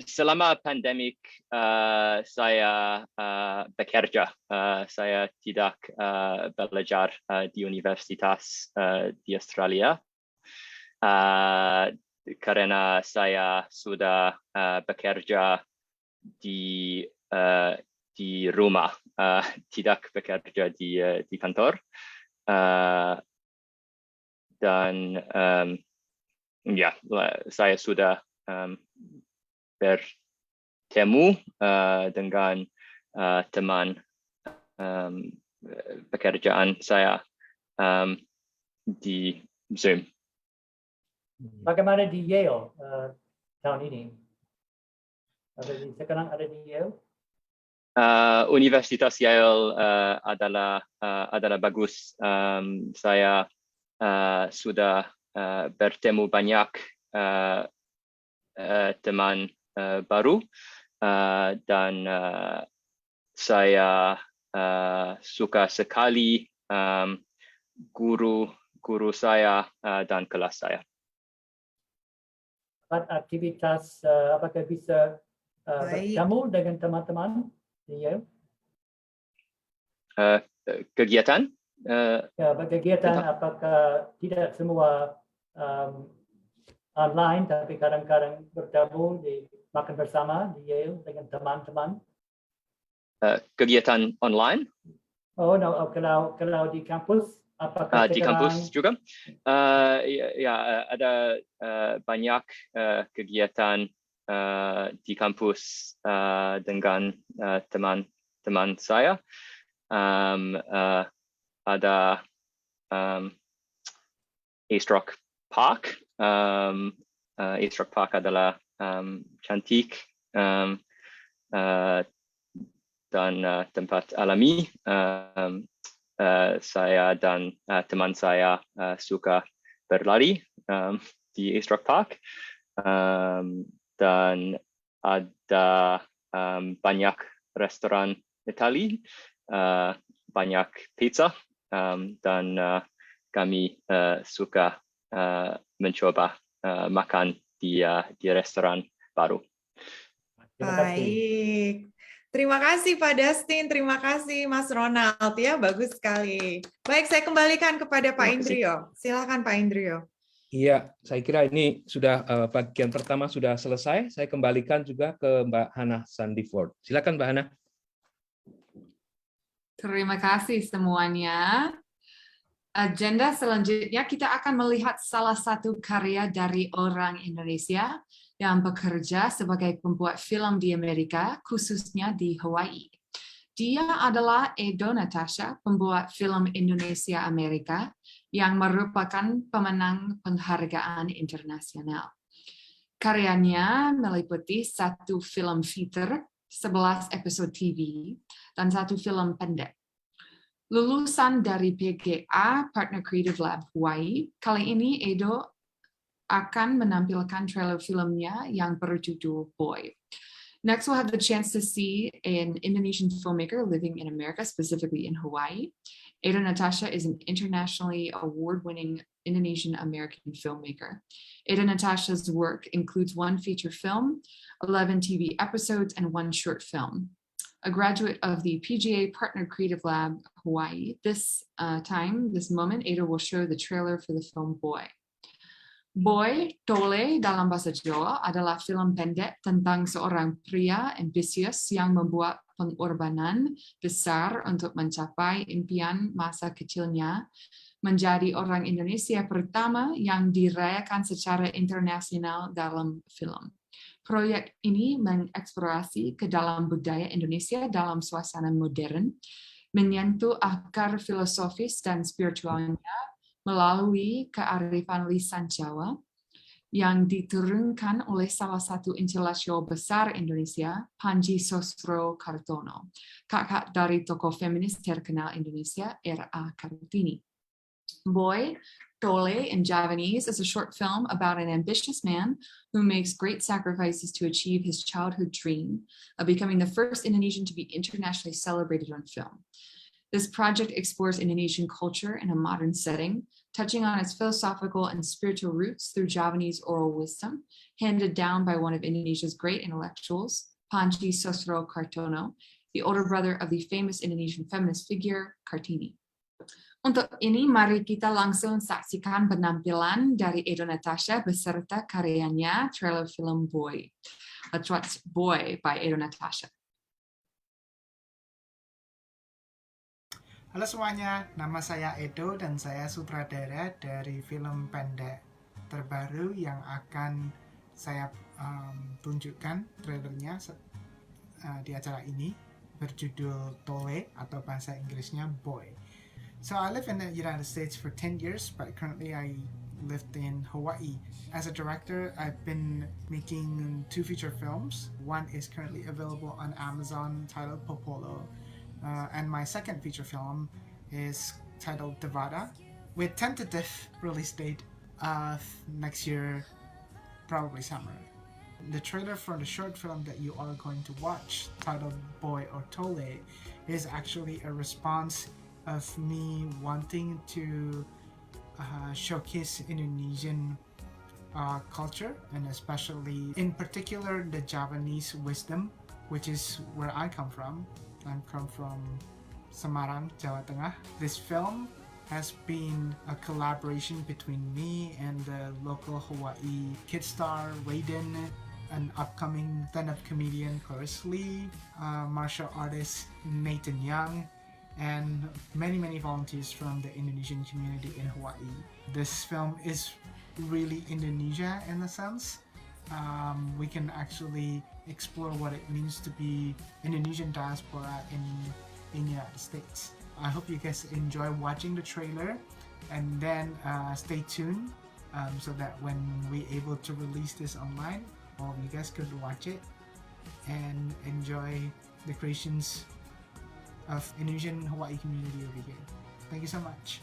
Selama pandemik saya bekerja. Saya tidak belajar di universitas di Australia karena saya sudah bekerja di rumah, tidak bekerja di kantor. Dan ya, saya sudah bertemu dengan teman pekerjaan saya di Zoom. Bagaimana di Yale tahun ini? Sekarang ada di Yale? Universitas Yale adalah bagus. Saya sudah bertemu banyak teman baru dan saya suka sekali guru saya dan kelas saya. Aktivitas apakah bisa bertemu dengan teman-teman di Yale? Kegiatan? Kegiatan apakah tidak semua online, tapi kadang-kadang bertemu di makan bersama di Yale dengan teman-teman? Kegiatan online? Oh no, kalau di kampus, apakah di kampus juga? Ya, ada banyak kegiatan di kampus dengan teman-teman saya. Ada East Rock Park. East Rock Park adalah cantik dan tempat alami. Saya dan teman saya suka berlari di East Rock Park. Dan ada banyak restoran Itali, banyak pizza, dan kami suka mencoba makan di restoran baru. Baik. Terima kasih Pak Dustin, terima kasih Mas Ronald ya, bagus sekali. Baik, saya kembalikan kepada Pak Indrio. Silakan Pak Indrio. Iya, saya kira ini sudah bagian pertama sudah selesai. Saya kembalikan juga ke Mbak Hannah Sandiford. Silakan Mbak Hannah. Terima kasih semuanya. Agenda selanjutnya kita akan melihat salah satu karya dari orang Indonesia yang bekerja sebagai pembuat film di Amerika, khususnya di Hawaii. Dia adalah Edo Natasha, pembuat film Indonesia Amerika, yang merupakan pemenang penghargaan internasional. Karyanya meliputi satu film feature, 11 episode TV, dan satu film pendek. Lulusan dari PGA, Partner Creative Lab Hawaii, kali ini Edo akan menampilkan trailer filmnya yang berjudul Boy. Next, we'll have the chance to see an Indonesian filmmaker living in America, specifically in Hawaii. Edo Natasha is an internationally award-winning Indonesian-American filmmaker. Edo Natasha's work includes 1 feature film, 11 TV episodes, and 1 short film. A graduate of the PGA Partner Creative Lab Hawaii, this moment, Edo will show the trailer for the film Boy. Boy, Tole dalam bahasa Jawa adalah film pendek tentang seorang pria ambisius yang membuat pengorbanan besar untuk mencapai impian masa kecilnya, menjadi orang Indonesia pertama yang dirayakan secara internasional dalam film. Proyek ini mengeksplorasi ke dalam budaya Indonesia dalam suasana modern, menyentuh akar filosofis dan spiritualnya melalui kearifan lisan Jawa yang diturunkan oleh salah satu intelektual besar Indonesia, Panji Sosrokartono, kakak dari tokoh feminis terkenal Indonesia, R.A. Kartini. Boy, Tole in Javanese is a short film about an ambitious man who makes great sacrifices to achieve his childhood dream of becoming the first Indonesian to be internationally celebrated on film. This project explores Indonesian culture in a modern setting, touching on its philosophical and spiritual roots through Javanese oral wisdom, handed down by one of Indonesia's great intellectuals, Panji Sosrokartono, the older brother of the famous Indonesian feminist figure, Kartini. Untuk ini, mari kita langsung saksikan penampilan dari Edo Natasha beserta karyanya trailer film Boy. Let's watch Boy by Edo Natasha. Halo semuanya, nama saya Edo dan saya sutradara dari film pendek terbaru yang akan saya tunjukkan trailernya di acara ini, berjudul Tole atau bahasa Inggrisnya Boy. So I live in the United States for 10 years, but currently I lived in Hawaii. As a director, I've been making 2 feature films. One is currently available on Amazon titled Popolo, and my second feature film is titled Devada, with tentative release date of next year, probably summer. The trailer for the short film that you are going to watch, titled Boy or Tole, is actually a response of me wanting to showcase Indonesian culture, and especially in particular the Javanese wisdom, which is where I come from. I come from Semarang, Jawa Tengah. This film has been a collaboration between me and the local Hawaii kid star Raiden, an upcoming stand-up comedian Chris Lee, martial artist Nathan Young, and many volunteers from the Indonesian community in Hawaii. This film is really Indonesia in a sense. We can actually explore what it means to be Indonesian diaspora in the United States. I hope you guys enjoy watching the trailer, and then stay tuned so that when we're able to release this online, all of you guys could watch it and enjoy the creations of Indonesian Hawaii community over here. Thank you so much.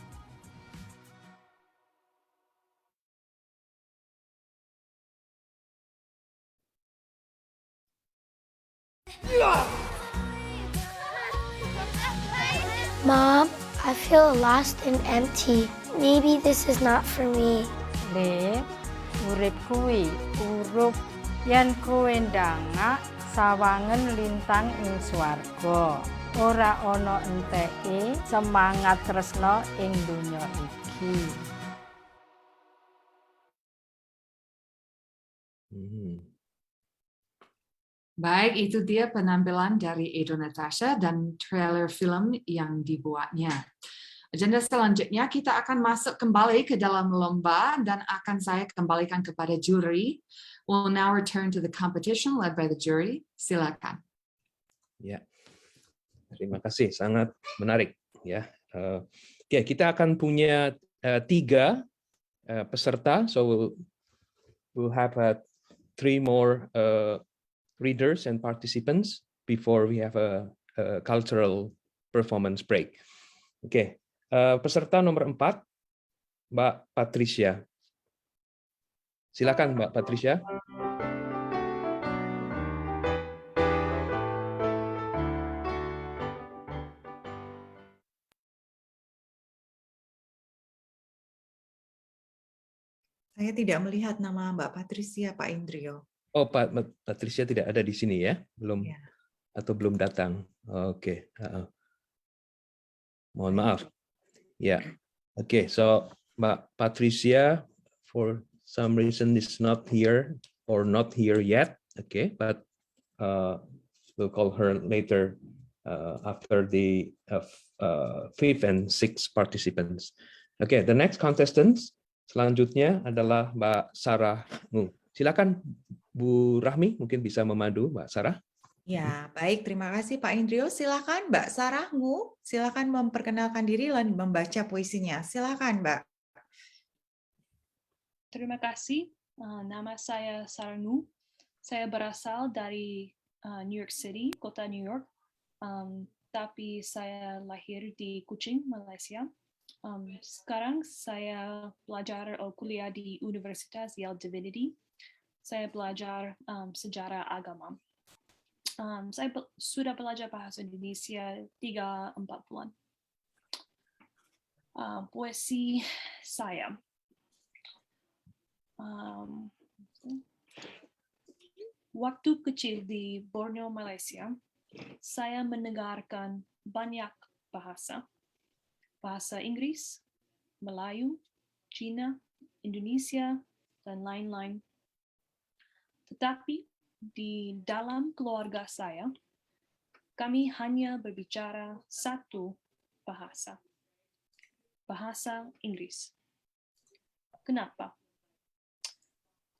Mom, I feel lost and empty. Maybe this is not for me. Le, urip kuwi urup yen kowe ndangak sawangen lintang ing swarga. Ora ana enteke semangat tresno ing donya iki. Baik, itu dia penampilan dari Edo Natasha dan trailer film yang dibuatnya. Agenda selanjutnya kita akan masuk kembali ke dalam lomba dan akan saya kembalikan kepada juri. We'll now return to the competition led by the jury. Silakan. Ya. Terima kasih, sangat menarik ya. Kita akan punya 3 peserta, so we'll have 3 more readers and participants before we have a cultural performance break. Peserta nomor 4, Mbak Patricia. Silakan Mbak Patricia. Saya tidak melihat nama Mbak Patricia, Pak Indrio. Oh, Pak Patricia tidak ada di sini ya? Belum ya. Atau belum datang. Oke. Mohon maaf. Ya. Oke, so Mbak Patricia for some reason is not here or not here yet. Okay, but we'll call her later after the 5th and 6th participants. Okay, the next contestants selanjutnya adalah Mbak Sarah Ngu. Silakan Bu Rahmi, mungkin bisa memandu Mbak Sarah. Ya, baik. Terima kasih Pak Indrio. Silakan Mbak Sarah Ngu. Silakan memperkenalkan diri dan membaca puisinya. Silakan Mbak. Terima kasih. Nama saya Sarah Ngu. Saya berasal dari New York City, kota New York. Tapi saya lahir di Kuching, Malaysia. Sekarang saya belajar kuliah di Universitas Yale Divinity. Saya belajar sejarah agama. Saya sudah belajar bahasa Indonesia 3-4 bulan. puisi saya. Waktu kecil di Borneo, Malaysia, saya mendengarkan banyak bahasa. Bahasa Inggris, Melayu, Cina, Indonesia, dan lain-lain. Tetapi di dalam keluarga saya, kami hanya berbicara satu bahasa, bahasa Inggris. Kenapa?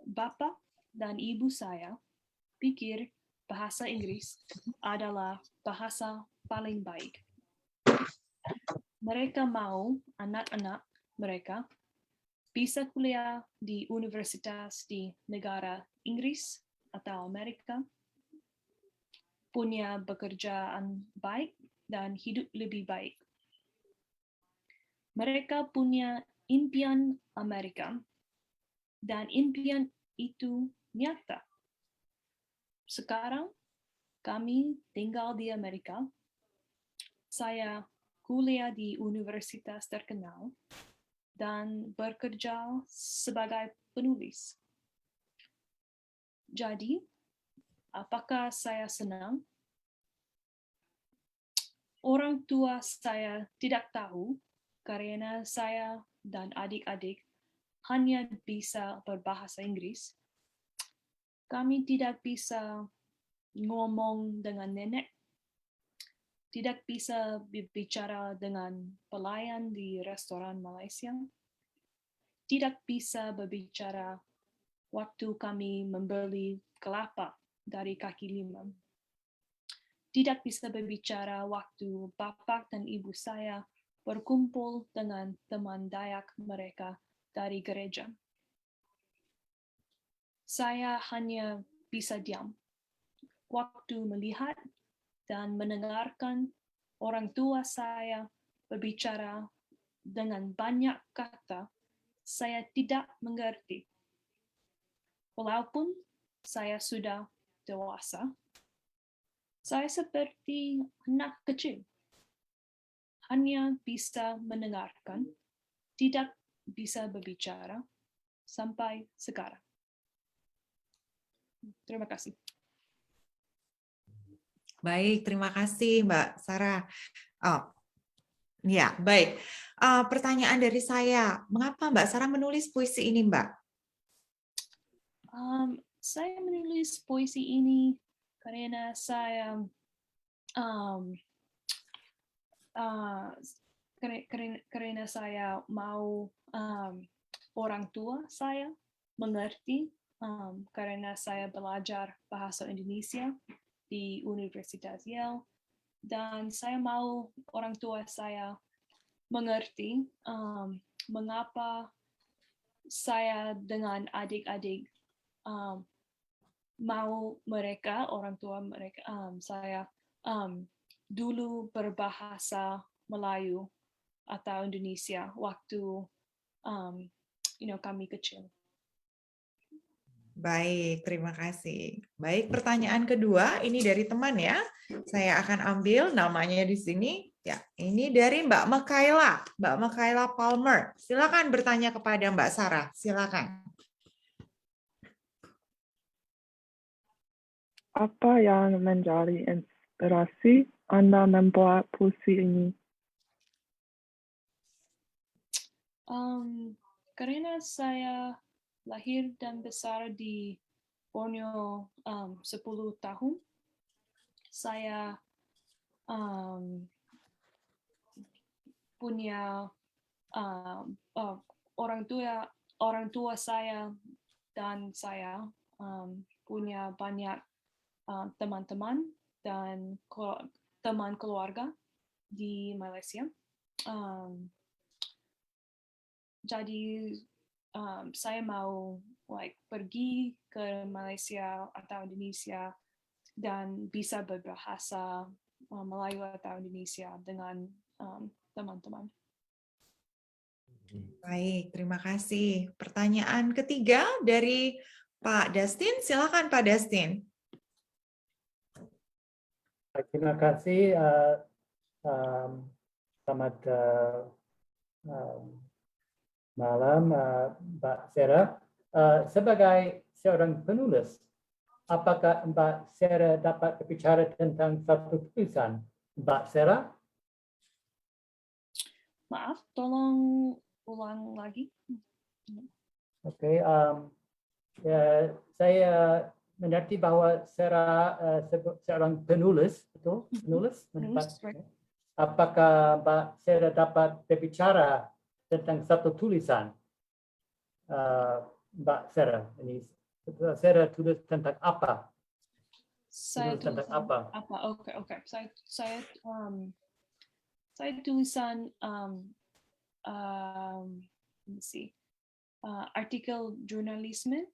Bapak dan ibu saya pikir bahasa Inggris adalah bahasa paling baik. Mereka mau anak-anak mereka bisa kuliah di universitas di negara Inggris atau Amerika, punya pekerjaan baik dan hidup lebih baik. Mereka punya impian Amerika, dan impian itu nyata. Sekarang kami tinggal di Amerika. Saya kuliah di universitas terkenal dan bekerja sebagai penulis. Jadi, apakah saya senang? Orang tua saya tidak tahu karena saya dan adik-adik hanya bisa berbahasa Inggris. Kami tidak bisa ngomong dengan nenek, tidak bisa berbicara dengan pelayan di restoran Malaysia, tidak bisa berbicara waktu kami membeli kelapa dari kaki lima, tidak bisa berbicara waktu bapak dan ibu saya berkumpul dengan teman Dayak mereka dari gereja. Saya hanya bisa diam waktu melihat dan mendengarkan orang tua saya berbicara dengan banyak kata. Saya tidak mengerti. Walaupun saya sudah dewasa, saya seperti anak kecil. Hanya bisa mendengarkan, tidak bisa berbicara sampai sekarang. Terima kasih. Baik, terima kasih Mbak Sarah. Oh, ya, baik. Pertanyaan dari saya, mengapa Mbak Sarah menulis puisi ini, Mbak? Saya menulis puisi ini karena saya karena saya mau orang tua saya mengerti, karena saya belajar bahasa Indonesia di Universitas Yale, dan saya mau orang tua saya mengerti mengapa saya dengan adik-adik mau mereka, orang tua mereka, saya dulu berbahasa Melayu atau Indonesia waktu kami kecil. Baik, terima kasih. Baik, pertanyaan kedua ini dari teman ya. Saya akan ambil namanya di sini. Ya, ini dari Mbak Mekaila, Mbak Mekaila Palmer. Silakan bertanya kepada Mbak Sarah. Silakan. Apa yang menjadi inspirasi Anda membuat puisi ini? Karena saya lahir dan besar di Borneo 10 tahun, saya punya orang tua saya dan saya punya banyak teman-teman dan teman keluarga di Malaysia. Jadi saya mau pergi ke Malaysia atau Indonesia dan bisa berbahasa Melayu atau Indonesia dengan teman-teman. Baik, terima kasih. Pertanyaan ketiga dari Pak Dustin. Silakan Pak Dustin. Terima kasih. Selamat malam Mbak Sarah. Sebagai seorang penulis, apakah Mbak Sarah dapat berbicara tentang satu tulisan Mbak Sarah? Maaf, tolong ulang lagi. Oke, ya, saya mengerti bahwa Sarah seorang penulis, betul? Penulis? Right. Apakah Mbak Sarah dapat berbicara tentang satu tulisan Mbak Sarah? Ini Sarah tulis tentang apa? Saya Tulis tentang tulisan apa? Oke. Saya tulisan let me see. Artikel jurnalisme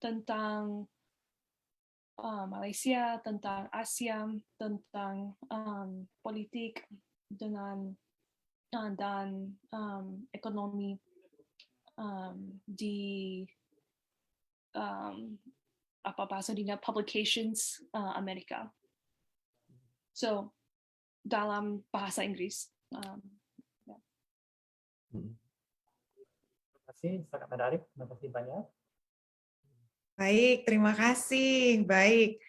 tentang Malaysia, tentang Asia, tentang politik dan ekonomi di apa bahasanya publications Amerika. So dalam bahasa Inggris. Terima kasih, sangat menarik. Terima kasih banyak. Baik, terima kasih. Baik,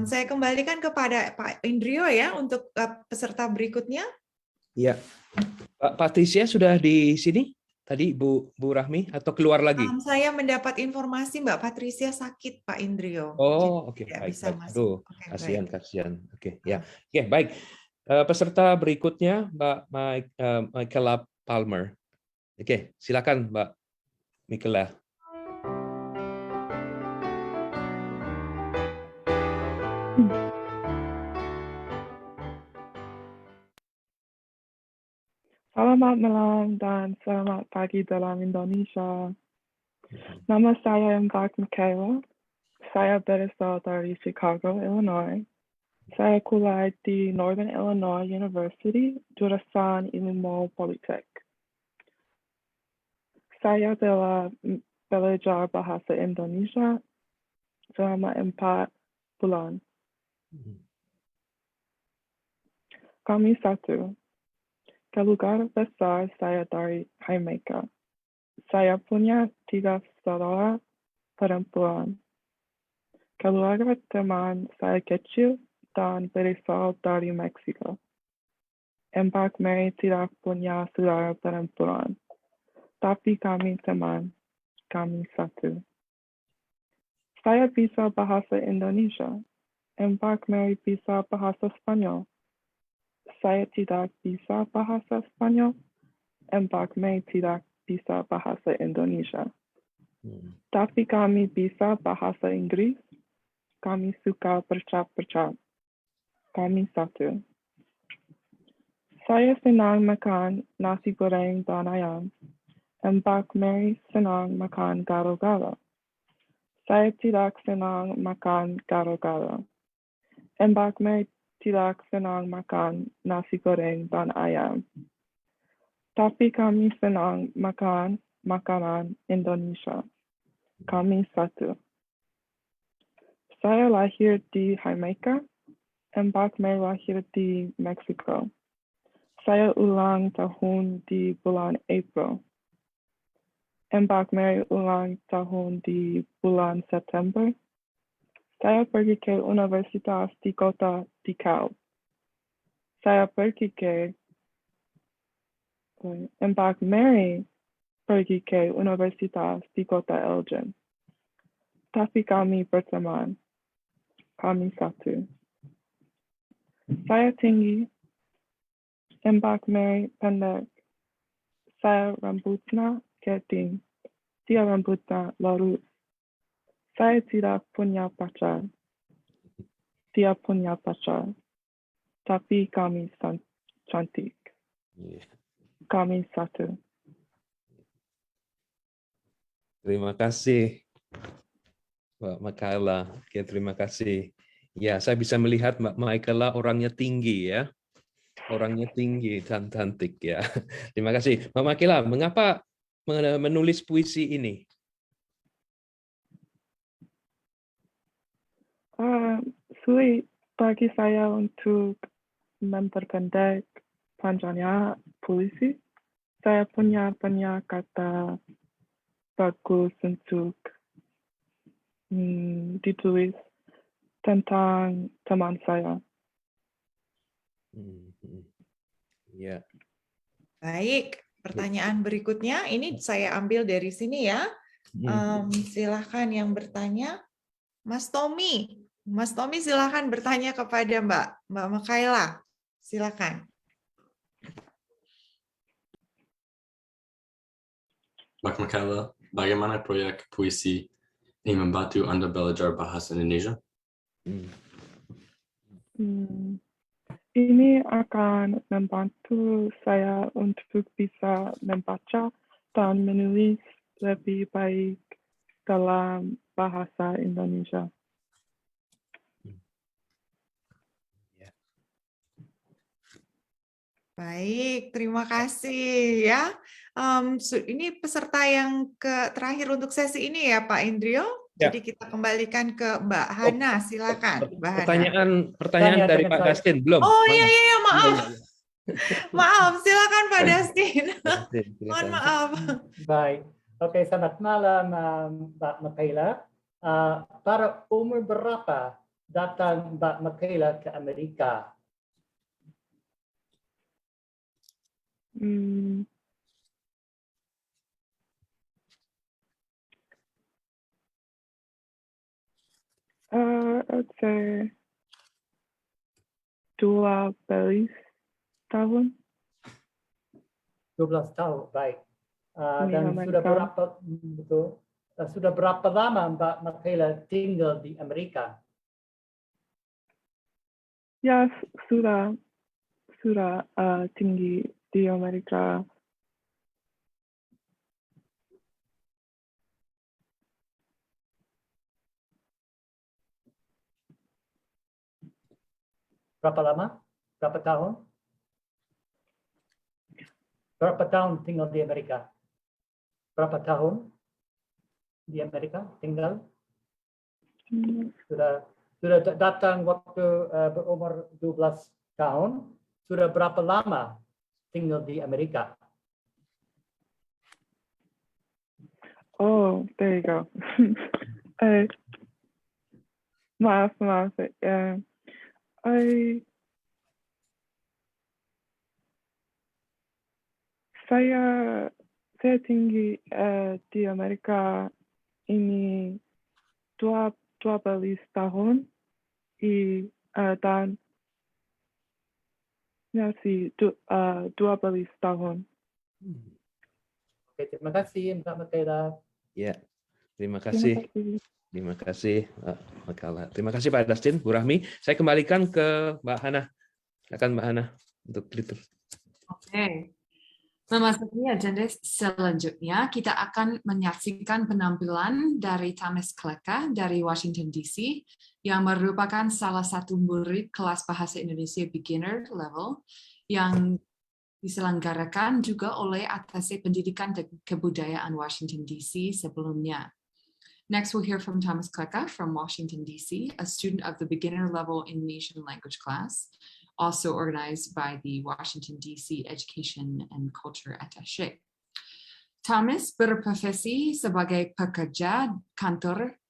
saya kembalikan kepada Pak Indrio ya untuk peserta berikutnya. Ya, Pak Patricia sudah di sini tadi, Bu Rahmi, atau keluar lagi? Saya mendapat informasi Mbak Patricia sakit, Pak Indrio. Oh, oke, tidak baik, bisa baik. masuk. Aduh, Oke, kasihan. Oke, ya, oke, baik. Peserta berikutnya Mbak Michaela Palmer. Oke, silakan Mbak Michaela. Selamat malam dan selamat pagi dalam Indonesia. Nama saya Mbak Michaela. Saya berasal dari Chicago, Illinois. Saya kuliah di Northern Illinois University, jurusan Ilmu Politik. Saya telah belajar bahasa Indonesia selama 4 bulan. Kami satu. Keluarga besar saya dari Jamaica. Saya punya 3 saudara perempuan. Keluarga teman saya kecil dan berasal dari Meksiko. Mbak Mary tidak punya saudara perempuan, tapi kami teman, kami satu. Saya bisa bahasa Indonesia. Mbak Mary bisa bahasa Spanyol. Saya tidak bisa bahasa Spanyol. Mbak Mary tidak bisa bahasa Indonesia. Tapi kami bisa bahasa Inggris. Kami suka bercakap. Kami satu. Saya senang makan nasi goreng dan ayam. Mbak Mary senang makan gado-gado. Saya tidak senang makan gado-gado. Mbak Mary tidak senang makan nasi goreng dan ayam. Tapi kami senang makan makanan Indonesia. Kami satu. Saya lahir di Jamaica. Mbak Mary lahir di Meksiko. Saya ulang tahun di bulan April. Mbak Mary ulang tahun di bulan September. Saya pergi ke universitas di kota DeKalb. Saya pergi ke Mbak Mary pergi ke universitas di kota Elgin. Tapi kami berteman. Kami satu. Saya tinggi. Mbak Mary pendek. Saya rambutnya keriting. Dia rambutnya lurus. Saya tidak punya pacar. Dia punya pacar. Tapi kami cantik. Kami satu. Terima kasih, Mbak Michaela. Oke, terima kasih. Ya, saya bisa melihat Mbak Michaela orangnya tinggi ya. Orangnya tinggi dan cantik ya. Terima kasih. Mbak Michaela, mengapa menulis puisi ini? Sulit bagi saya untuk memperpendek panjangnya puisi. Saya punya banyak kata bagus untuk ditulis tentang teman saya. Ya. Baik, pertanyaan berikutnya ini saya ambil dari sini ya. Silahkan yang bertanya, Mas Tommy. Mas Tommy silahkan bertanya kepada Mbak Makaila. Silakan. Mbak Makaila, bagaimana proyek puisi ini membantu Anda belajar bahasa Indonesia? Ini akan membantu saya untuk bisa membaca dan menulis lebih baik dalam bahasa Indonesia. Baik, terima kasih ya. Ini peserta yang terakhir untuk sesi ini ya Pak Indrio. Ya. Jadi kita kembalikan ke Mbak Hana, silakan Mbak Hana. Pertanyaan dari Pak Dustin belum? Oh iya, maaf. Maaf, silakan Pak Dustin. Mohon maaf. Baik, oke, selamat malam Mbak Makaila. Pada umur berapa datang Mbak Makaila ke Amerika? I'd say 12 tahun. 12 tahun, baik. Di Dan Amerika. sudah berapa lama Mbak Makaila tinggal di Amerika? Ya, sudah tinggi di Amerika. Berapa lama? Berapa tahun? Berapa tahun tinggal di Amerika? Berapa tahun di Amerika tinggal? Sudah datang waktu berumur 12 tahun. Sudah berapa lama tinggal di Amerika? Oh, there you go. Maaf. Saya tinggi di Amerika ini 12 tahun dan masih 12 tahun. Oke, terima kasih Mbak Makaila. Ya, terima kasih. Terima kasih Mbak Makaila. Terima kasih Pak Dustin, Bu Rahmi. Saya kembalikan ke Mbak Hana. Silakan Mbak Hana untuk ditulis. Oke. Memasuki agenda selanjutnya, kita akan menyaksikan penampilan dari Thomas Kleka dari Washington DC, yang merupakan salah satu murid kelas bahasa Indonesia beginner level yang diselenggarakan juga oleh Atase Pendidikan dan Kebudayaan Washington DC sebelumnya. Next, we'll hear from Thomas Kleka from Washington DC, a student of the beginner level Indonesian language class, also organized by the Washington DC Education and Culture Attaché. Thomas berprofesi sebagai pekerja kantor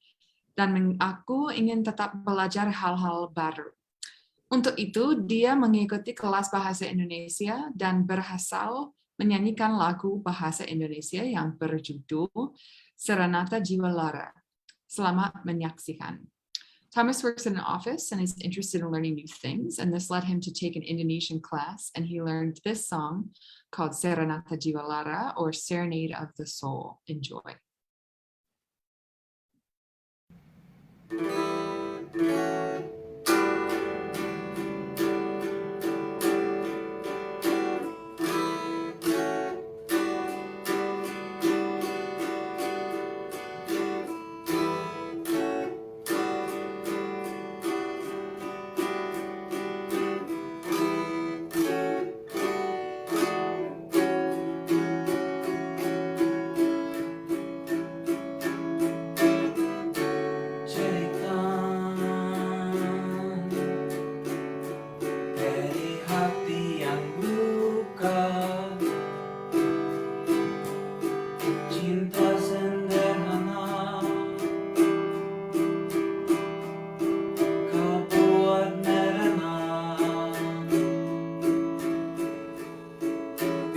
dan mengaku ingin tetap belajar hal-hal baru. Untuk itu, dia mengikuti kelas bahasa Indonesia dan berhasil menyanyikan lagu bahasa Indonesia yang berjudul Serenata Jiwa Lara. Selamat menyaksikan. Thomas works in an office and is interested in learning new things, and this led him to take an Indonesian class, and he learned this song called Serenata Jiwa Lara, or Serenade of the Soul. Enjoy.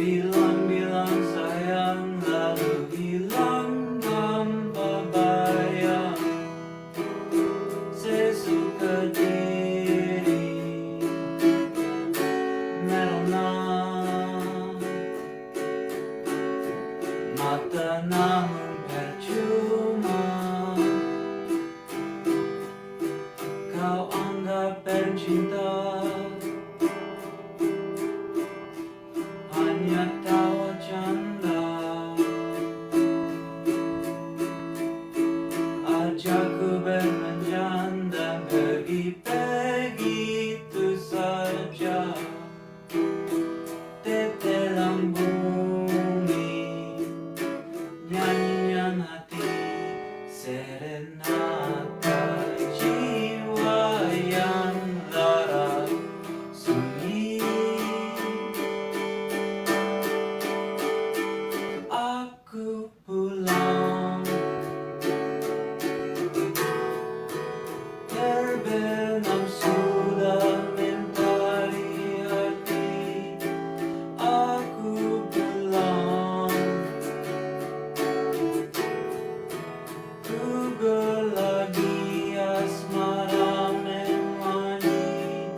Bilang-bilang sayang lalu hilang tanpa bayang. Sesuka diri merona mata namun percuma. Kau anggap bercinta hanya tawa canda. Ajakku bermenjam dan pergi begitu saja. Tetelan bumi, nyanyian hati, serenata jiwa yang lara sunyi. Aku pulang terbenam sudah mencari hati. Aku pulang gugur lagi asmara memanggil.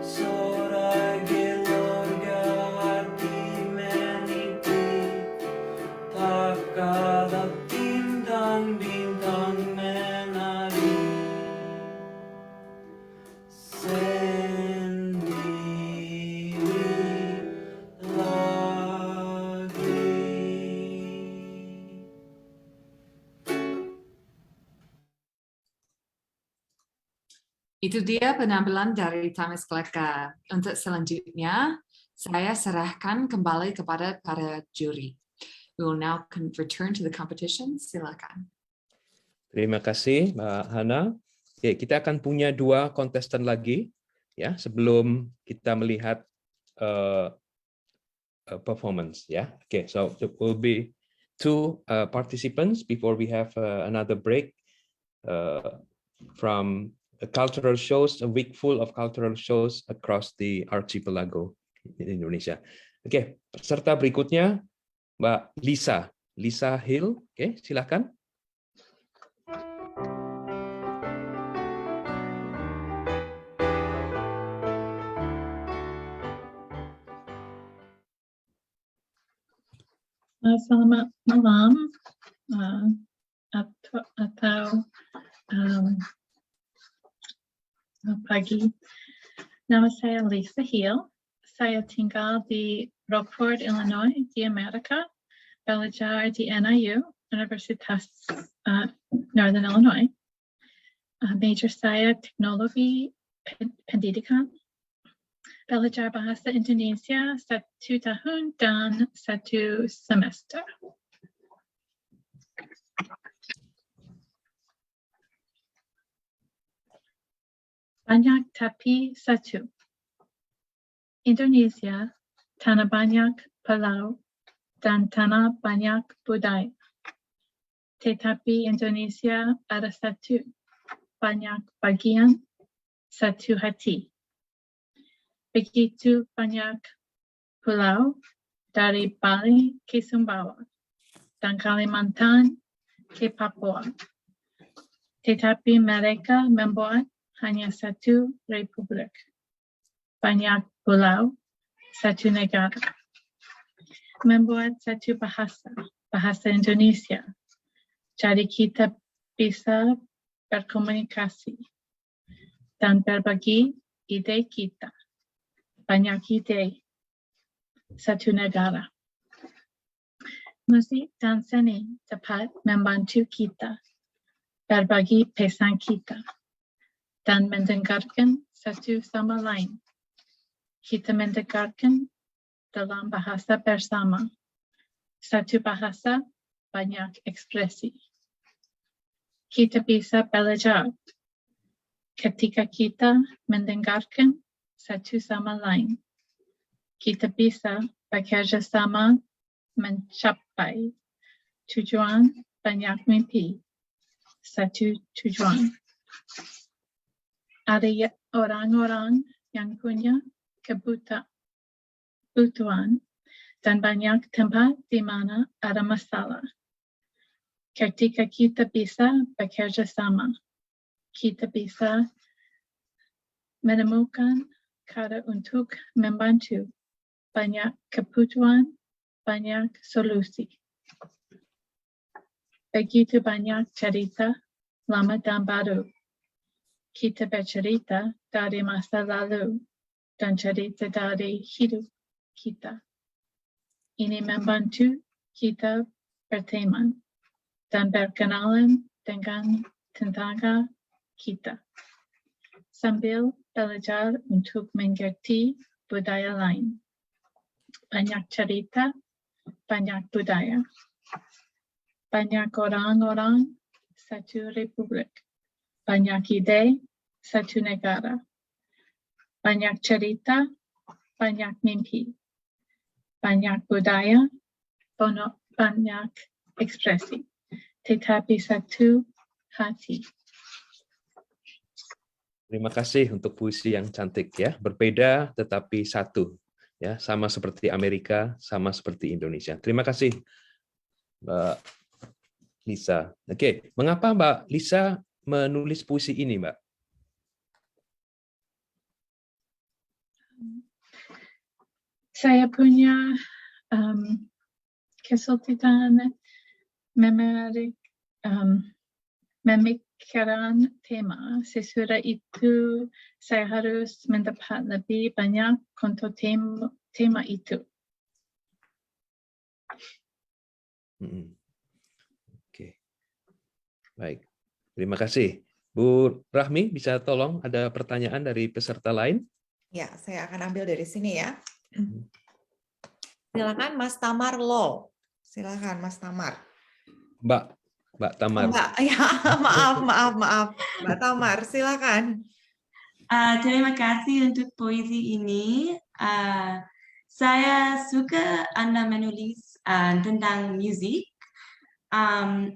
Sorai gelorga hati menipi. Tak kalah bintang-bintang menari. Sendiri lagi. Itu dia penampilan dari Thomas Kleka. Untuk selanjutnya, saya serahkan kembali kepada para juri. We will now return to the competition. Silakan. Terima kasih, Mbak Hana. Oke, kita akan punya 2 kontestan lagi ya sebelum kita melihat performance ya. Oke, so it will be 2 participants before we have another break from cultural shows, a week full of cultural shows across the archipelago in Indonesia. Oke, peserta berikutnya Mbak Lisa Hill. Oke, silakan. Selamat malam atau pagi. Nama saya Lisa Hill. Saya tinggal di Rockford, Illinois, di Amerika. Belajar di NIU, Universitas Northern Illinois. Major saya teknologi pendidikan. Belajar bahasa Indonesia 1 tahun dan 1 semester. Banyak tapi satu. Indonesia, tanah banyak pulau dan tanah banyak budaya. Tetapi Indonesia ada satu, banyak bagian, satu hati. Begitu banyak pulau dari Bali ke Sumbawa dan Kalimantan ke Papua. Tetapi mereka membuat hanya satu republik. Banyak pulau, satu negara. Membuat satu bahasa, bahasa Indonesia. Jadi kita bisa berkomunikasi dan berbagi ide kita. Banyak ide, satu negara. Musik dan seni dapat membantu kita berbagi pesan kita dan mendengarkan satu sama lain. Kita mendengarkan dalam bahasa bersama. Satu bahasa, banyak ekspresi. Kita bisa belajar ketika kita mendengarkan satu sama lain. Kita bisa bekerja sama mencapai tujuan banyak mimpi. Satu tujuan. Ada orang-orang yang punya kebutuhan dan banyak tempat di mana ada masalah. Ketika kita bisa bekerja sama, kita bisa menemukan cara untuk membantu. Banyak kebutuhan, banyak solusi. Begitu banyak cerita lama dan baru. Kita bercerita dari masa lalu dan cerita dari hidup kita. Ini membantu kita berteman dan berkenalan dengan tetangga kita, sambil belajar untuk mengerti budaya lain. Banyak cerita, banyak budaya. Banyak orang-orang, satu republik. Banyak ide, satu negara. Banyak cerita, banyak mimpi. Banyak budaya, banyak ekspresi. Tetapi satu hati. Terima kasih untuk puisi yang cantik ya. Berbeda tetapi satu. Ya, sama seperti Amerika, sama seperti Indonesia. Terima kasih, Mbak Lisa. Oke, mengapa Mbak Lisa menulis puisi ini, Mbak? Saya punya kesulitan memikirkan tema. Sesudah itu saya harus mendapat lebih banyak untuk tema itu. Oke, baik. Terima kasih. Bu Rahmi, bisa tolong ada pertanyaan dari peserta lain? Ya, saya akan ambil dari sini ya. Silakan Mas Tamar Lo. Silakan Mas Tamar. Mbak Tamar. Mbak, ya, maaf. Mbak Tamar, silakan. Terima kasih untuk puisi ini. Saya suka Anda menulis tentang musik.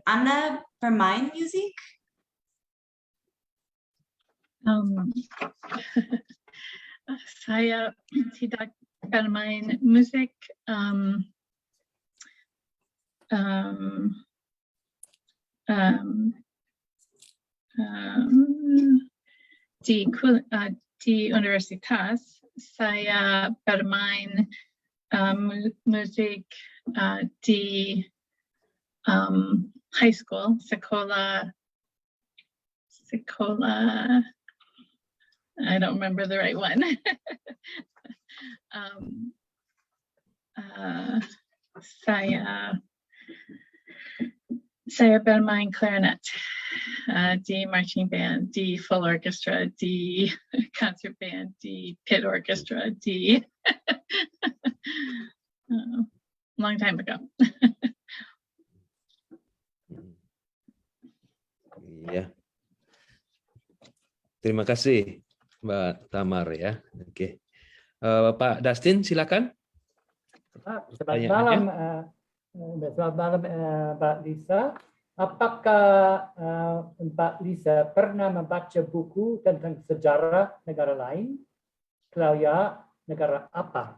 Anda bermain musik? Saya tidak bermain musik. Di universitas saya bermain musik di high school, sekolah, I don't remember the right one. Saya bermain clarinet di marching band, di full orchestra, di concert band, di pit orchestra, di long time ago. Iya. Terima kasih, Mbak Tamar ya. Oke, Pak Dustin, silakan. Selamat malam, Mbak Lisa. Apakah Mbak Lisa pernah membaca buku tentang sejarah negara lain? Kalau ya, negara apa?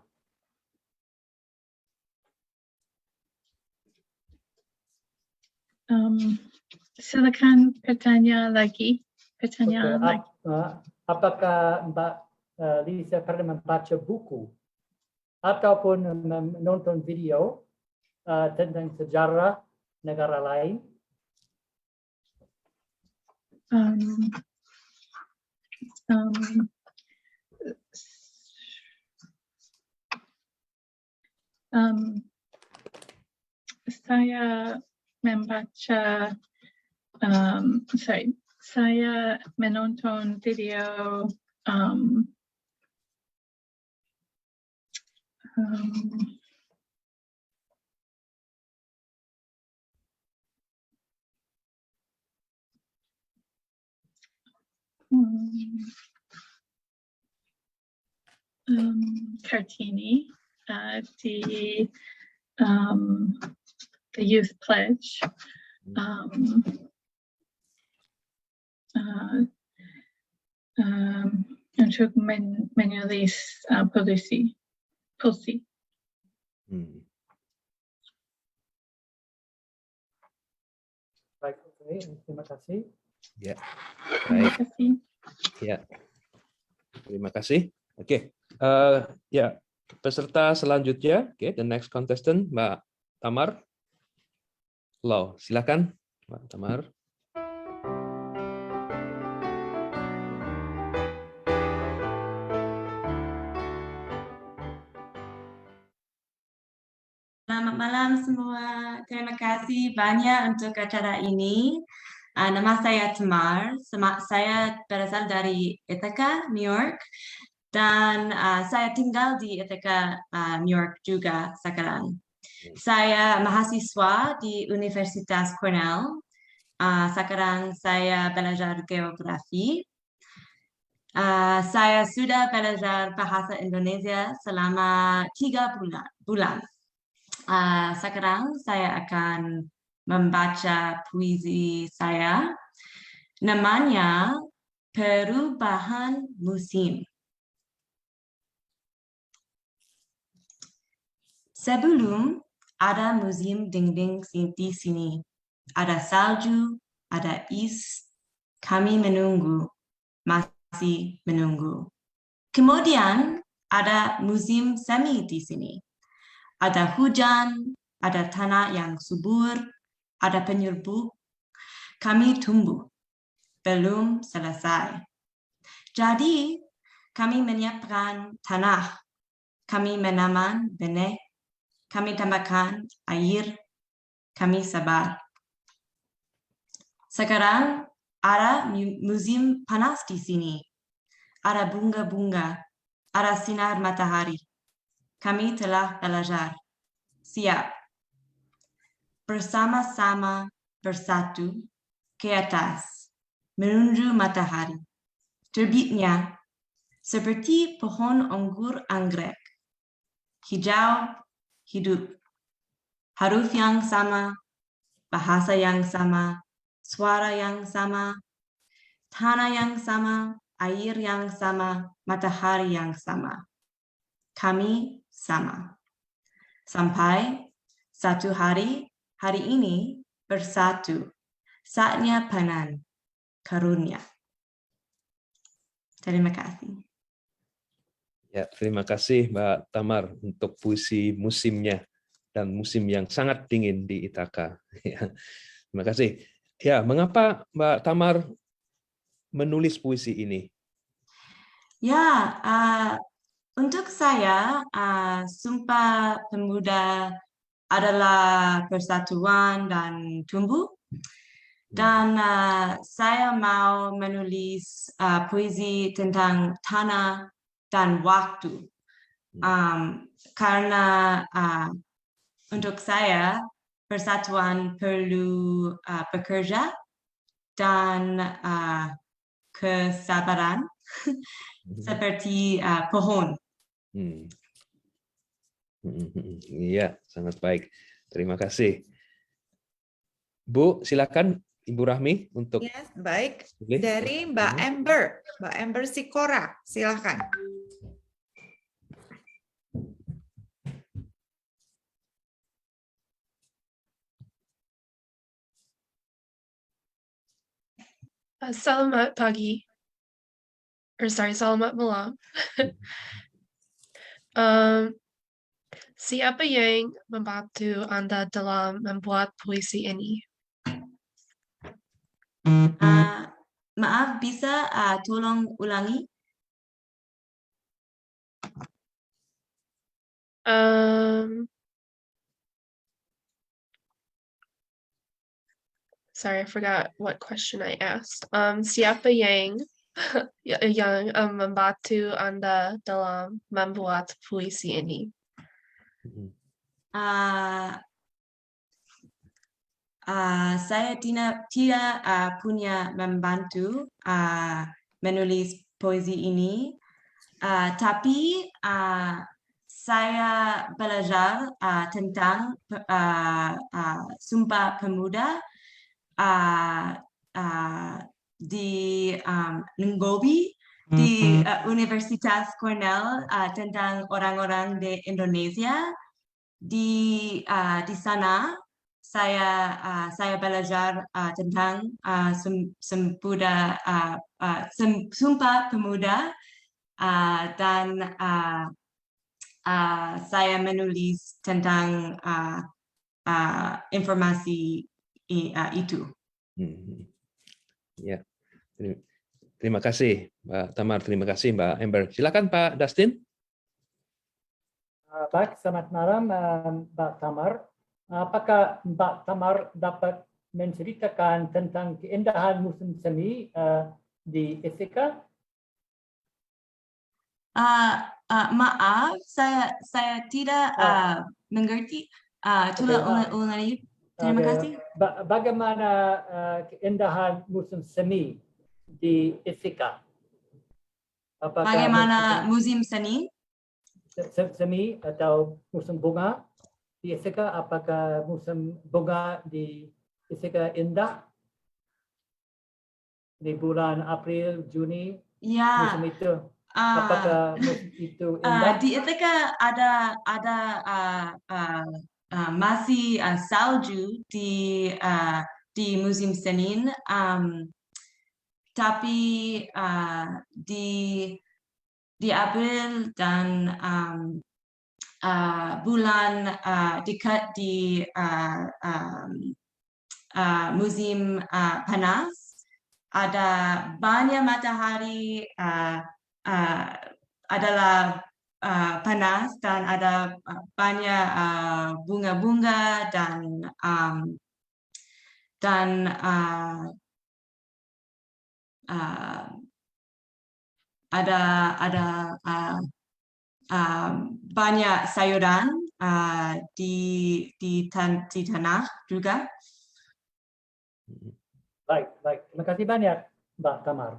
Silakan bertanya lagi. Apakah Mbak Lisa pernah membaca buku ataupun menonton video tentang sejarah negara lain? Saya membaca, saya menonton video Kartini, the Youth Pledge, untuk menulis pulsi. terima kasih. Ya, Terima baik. kasih. Ya, terima kasih. Oke, ya peserta selanjutnya, the next contestant, Mbak Tamar. Loh, silakan, Mbak Tamar. Selamat malam semua. Terima kasih banyak untuk acara ini. Nama saya Tamar. Saya berasal dari Ithaca, New York. Dan saya tinggal di Ithaca, New York juga sekarang. Saya mahasiswa di Universitas Cornell. Sekarang saya belajar geografi. Saya sudah belajar bahasa Indonesia selama 3 bulan. Sekarang saya akan membaca puisi saya. Namanya Perubahan Musim. Sebelum ada musim dingin di sini, ada salju, ada is, kami menunggu, masih menunggu. Kemudian ada musim semi di sini. Ada hujan, ada tanah yang subur, ada penyerbuk. Kami tumbuh, belum selesai. Jadi, kami menyiapkan tanah, kami menanam benih, kami tambahkan air, kami sabar. Sekarang ada musim panas di sini. Ada bunga-bunga, ada sinar matahari. Kami telah belajar. Siap. Bersama-sama bersatu ke atas, menuju matahari. Terbitnya seperti pohon anggur anggrek. Hijau, hidup. Huruf yang sama, bahasa yang sama, suara yang sama, tanah yang sama, air yang sama, matahari yang sama. Kami sama. Sampai satu hari ini bersatu. Saatnya panen karunia. Terima kasih. Ya, terima kasih Mbak Tamar untuk puisi musimnya dan musim yang sangat dingin di Ithaca. Ya, terima kasih. Ya, mengapa Mbak Tamar menulis puisi ini? Ya, untuk saya, Sumpah Pemuda adalah persatuan dan tumbuh. Dan saya mau menulis puisi tentang tanah dan waktu. Karena untuk saya, persatuan perlu bekerja dan kesabaran seperti pohon. Iya, sangat baik. Terima kasih. Bu, silakan Ibu Rahmi untuk. Yes, baik. Dari Mbak Amber. Mbak Amber Sikora, silakan. Selamat pagi. Selamat malam. Siapa yang membantu Anda dalam membuat puisi ini? Maaf, bisa tolong ulangi? Sorry, I forgot what question I asked. Siapa yang membantu Anda dalam membuat puisi ini? Saya tidak punya membantu menulis puisi ini, tapi saya belajar tentang Sumpah Pemuda di Nairobi, di Universitas Cornell, tentang orang-orang di Indonesia. Di sana saya belajar tentang Sumpah Pemuda dan saya menulis tentang informasi itu. Ya, terima kasih Mbak Tamar, terima kasih Mbak Amber. Silakan Pak Dustin. Baik, selamat malam Mbak Tamar. Apakah Mbak Tamar dapat menceritakan tentang keindahan musim semi di Ithaca? Maaf, saya tidak mengerti. Ulangi. Terima kasih. Bagaimana keindahan musim semi di Ithaca? Bagaimana musim semi? Semi atau musim bunga di Ithaca? Apakah musim bunga di Ithaca indah di bulan April, Juni? Ya. Musim itu. Apakah musim itu indah? Di Ithaca ada masih salju di musim semi, tapi di April dan bulan dekat di musim panas ada banyak matahari, adalah panas dan ada banyak bunga-bunga dan ada banyak sayuran di tanah juga. Baik. Terima kasih banyak Mbak Tamar.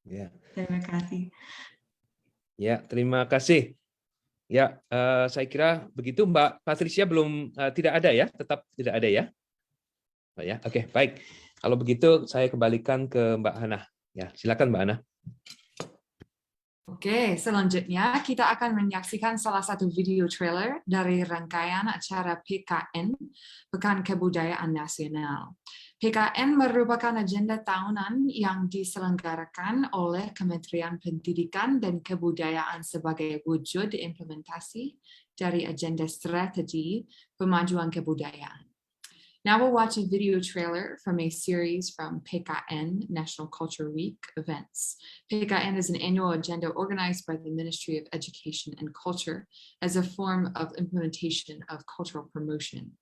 Ya. Terima kasih. Ya, terima kasih. Ya, saya kira begitu Mbak Patricia belum tidak ada ya, tetap tidak ada ya. Oh, ya, oke, baik. Kalau begitu saya kembalikan ke Mbak Hana. Ya, silakan Mbak Hana. Oke, selanjutnya kita akan menyaksikan salah satu video trailer dari rangkaian acara PKN, Pekan Kebudayaan Nasional. PKN merupakan agenda tahunan yang diselenggarakan oleh Kementerian Pendidikan dan Kebudayaan sebagai wujud implementasi dari agenda strategi pemajuan kebudayaan. Now we'll watch a video trailer from a series from PKN, National Culture Week events. PKN is an annual agenda organized by the Ministry of Education and Culture as a form of implementation of cultural promotion.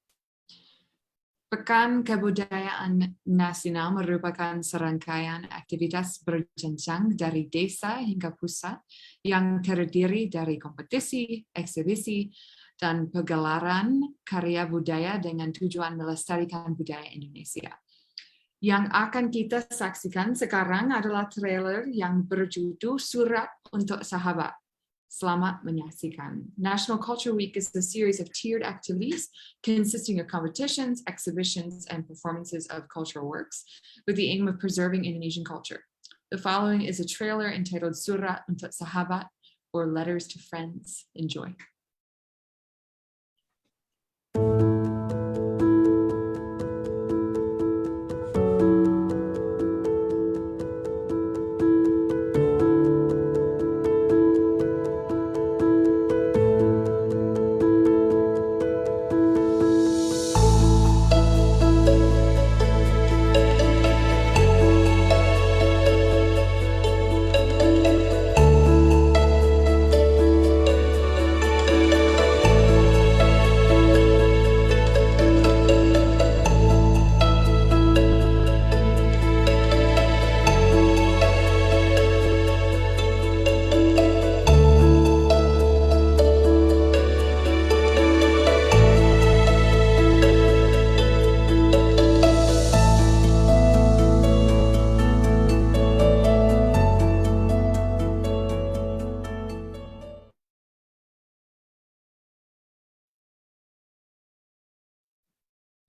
Pekan Kebudayaan Nasional merupakan serangkaian aktivitas berjenjang dari desa hingga pusat yang terdiri dari kompetisi, eksibisi, dan pegelaran karya budaya dengan tujuan melestarikan budaya Indonesia. Yang akan kita saksikan sekarang adalah trailer yang berjudul Surat untuk Sahabat. Selamat menyaksikan. National Culture Week is a series of tiered activities consisting of competitions, exhibitions, and performances of cultural works with the aim of preserving Indonesian culture. The following is a trailer entitled Surat untuk Sahabat, or Letters to Friends. Enjoy.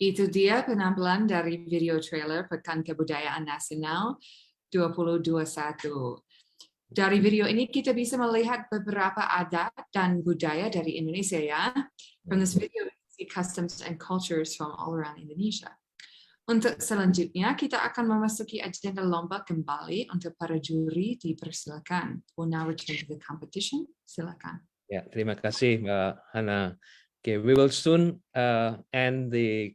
Itu dia penampilan dari video trailer Pekan Kebudayaan Nasional 2021. Dari video ini kita bisa melihat beberapa adat dan budaya dari Indonesia ya. From this video, we see customs and cultures from all around Indonesia. Untuk selanjutnya, kita akan memasuki agenda lomba kembali. Untuk para juri dipersilakan. We'll now return to the competition. Silakan. Ya, terima kasih Mbak Hana. Okay, we will soon end the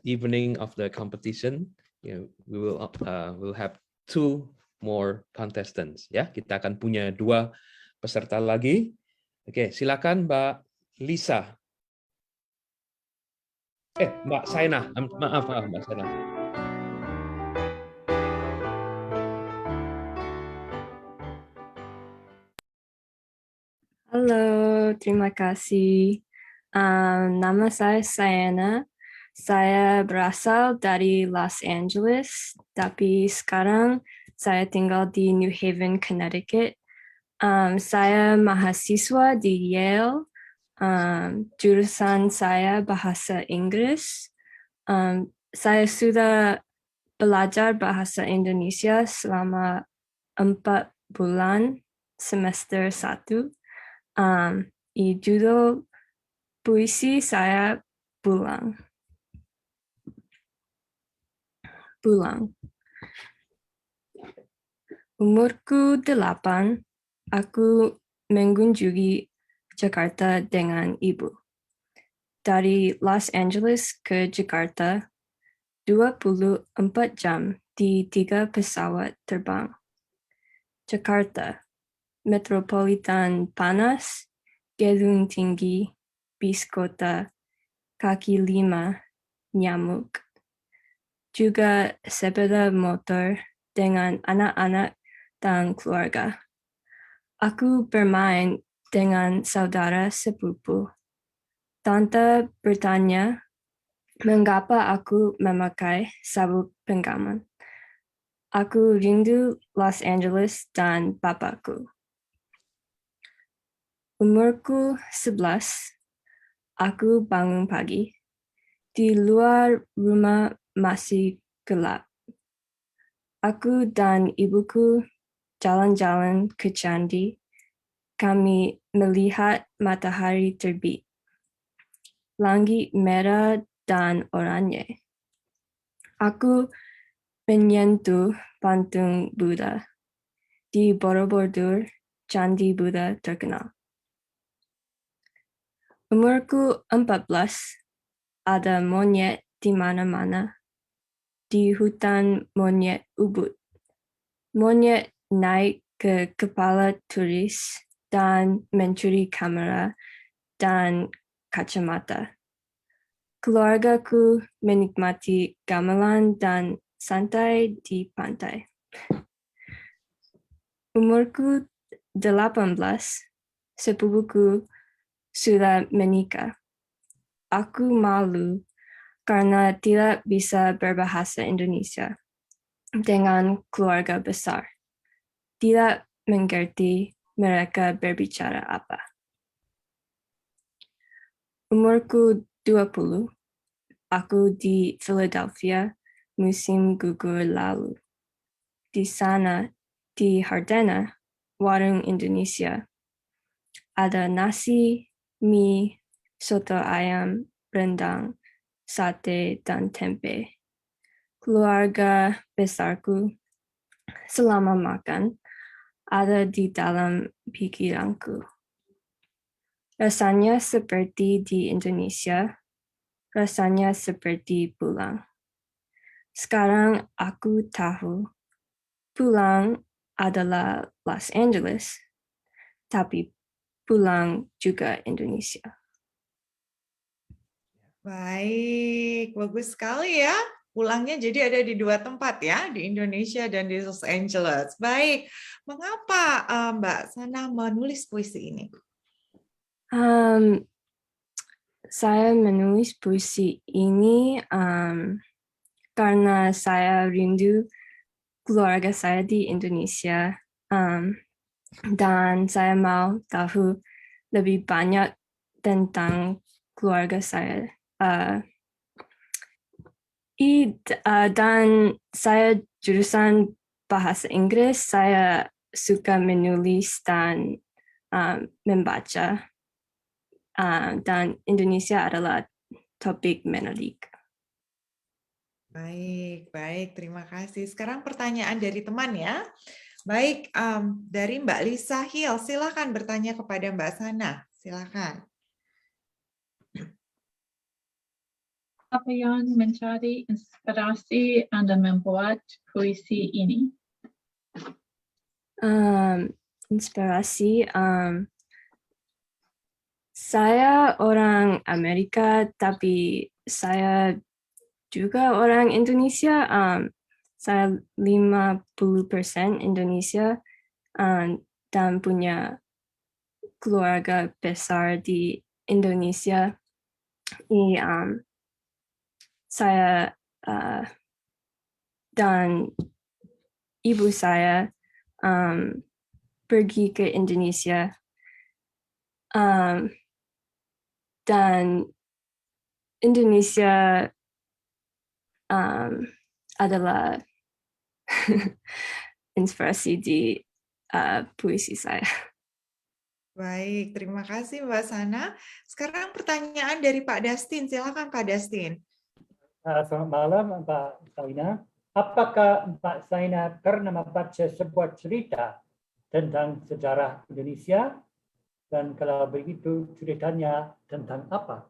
evening of the competition. We will have 2 more contestants. Ya, kita akan punya 2 peserta lagi. Oke, silakan Mbak Lisa. Mbak Saina. Maaf Mbak Saina. Halo, terima kasih. Nama saya Saina. Saya berasal dari Los Angeles, tapi sekarang saya tinggal di New Haven, Connecticut. Saya mahasiswa di Yale. Jurusan saya bahasa Inggris. Saya sudah belajar bahasa Indonesia selama 4 bulan semester 1. Judul puisi saya Pulang. Umurku 8, aku mengunjungi Jakarta dengan ibu. Dari Los Angeles ke Jakarta, 24 jam di 3 pesawat terbang. Jakarta, metropolitan panas, gedung tinggi, bis kota, kaki 5, nyamuk. Juga sepeda motor dengan anak-anak dan keluarga. Aku bermain dengan saudara sepupu. Tante bertanya, mengapa aku memakai sabuk pengaman. Aku rindu Los Angeles dan bapakku. Umurku 11, aku bangun pagi. Di luar rumah masih gelap. Aku dan ibuku jalan-jalan ke candi. Kami melihat matahari terbit. Langit merah dan oranye. Aku menyentuh patung Buddha. Di Borobudur, candi Buddha terkenal. Umurku 14, ada monyet di mana-mana. Di hutan monyet Ubud. Monyet naik ke kepala turis dan mencuri kamera dan kacamata. Keluargaku menikmati gamelan dan santai di pantai. Umurku 18, sepupuku sudah menikah. Aku malu karena tidak bisa berbahasa Indonesia dengan keluarga besar. Tidak mengerti mereka berbicara apa. Umurku 20, aku di Philadelphia musim gugur lalu. Di sana, di Hardena, warung Indonesia, ada nasi, mie, soto ayam, rendang, sate, dan tempe. Keluarga besarku selama makan ada di dalam pikiranku. Rasanya seperti di Indonesia, rasanya seperti pulang. Sekarang aku tahu pulang adalah Los Angeles, tapi pulang juga Indonesia. Baik, bagus sekali ya. Pulangnya jadi ada di 2 tempat ya, di Indonesia dan di Los Angeles. Baik, mengapa Mbak Sana menulis puisi ini? Saya menulis puisi ini karena saya rindu keluarga saya di Indonesia dan saya mau tahu lebih banyak tentang keluarga saya. Dan saya jurusan bahasa Inggris, saya suka menulis dan membaca. dan Indonesia adalah topik menarik. Baik, terima kasih. Sekarang pertanyaan dari teman ya. Baik, dari Mbak Lisa Hill, silakan bertanya kepada Mbak Sana. Silakan. Apa yang mencari inspirasi Anda membuat puisi ini? Inspirasi, saya orang Amerika, tapi saya juga orang Indonesia. Saya 50% Indonesia dan punya keluarga besar di Indonesia. Saya dan ibu saya pergi ke Indonesia dan Indonesia adalah inspirasi di puisi saya. Baik, terima kasih Mbak Sana. Sekarang pertanyaan dari Pak Dastin. Silakan Pak Dastin. Selamat malam, Mbak Saina. Apakah Mbak Saina pernah membaca sebuah cerita tentang sejarah Indonesia? Dan kalau begitu, ceritanya tentang apa?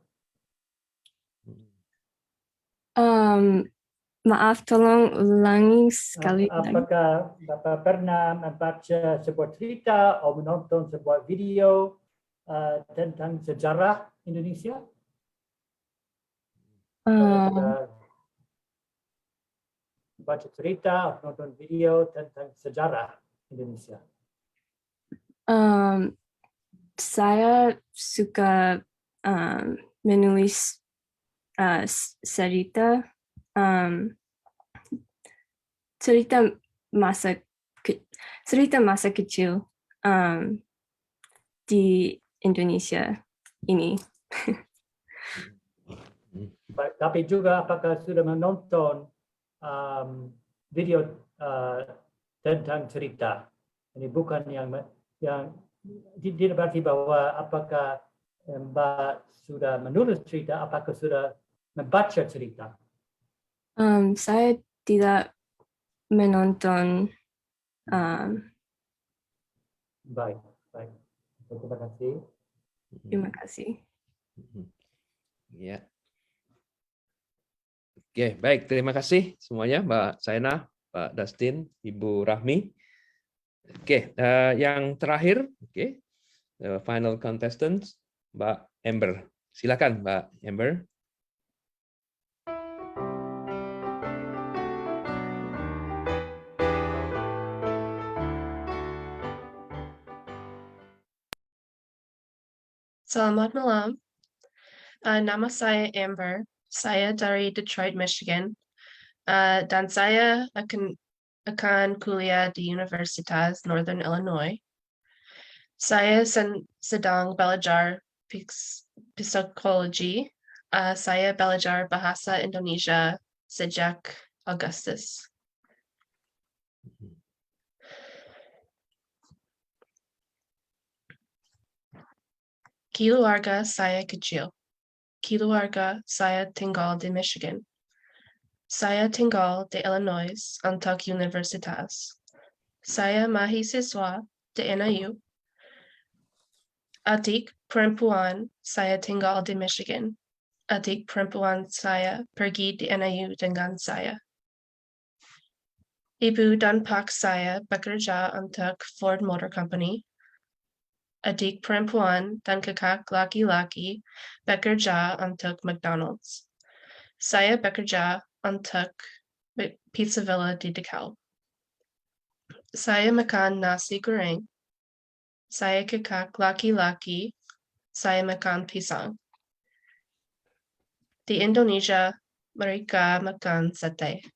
Maaf, tolong ulangi sekali lagi. Apakah Bapak pernah membaca sebuah cerita atau menonton sebuah video tentang sejarah Indonesia? Baca cerita atau nonton video tentang sejarah Indonesia. Saya suka menulis cerita masa kecil di Indonesia ini. Tapi juga apakah sudah menonton video tentang cerita? Ini bukan yang tidak berarti bahwa apakah Mbak sudah menulis cerita, apakah sudah membaca cerita? Saya tidak menonton. Baik. Terima kasih. Terima kasih. Ya. Oke, baik. Terima kasih semuanya, Mbak Saina, Pak Dastin, Ibu Rahmi. Oke, yang terakhir, final contestants, Mbak Amber. Silakan, Mbak Amber. Selamat malam. Nama saya Amber. Saya dari Detroit, Michigan. Dan saya akan kuliah di Universitas Northern Illinois. Saya sedang belajar psikologi. Saya belajar bahasa Indonesia sejak Agustus. Keluarga saya kecil. Keluarga saya tinggal di Michigan. Saya tinggal di Illinois untuk universitas. Saya mahasiswa di NIU. Adik perempuan saya tinggal di Michigan. Adik perempuan saya pergi di NIU dengan saya. Ibu dan pak saya bekerja untuk Ford Motor Company. Adik perempuan dan kakak laki-laki bekerja untuk McDonald's. Saya bekerja untuk Pizza Villa di DeKalb. Saya makan nasi goreng. Saya kakak laki-laki. Saya makan pisang. Di Indonesia, mereka makan sate.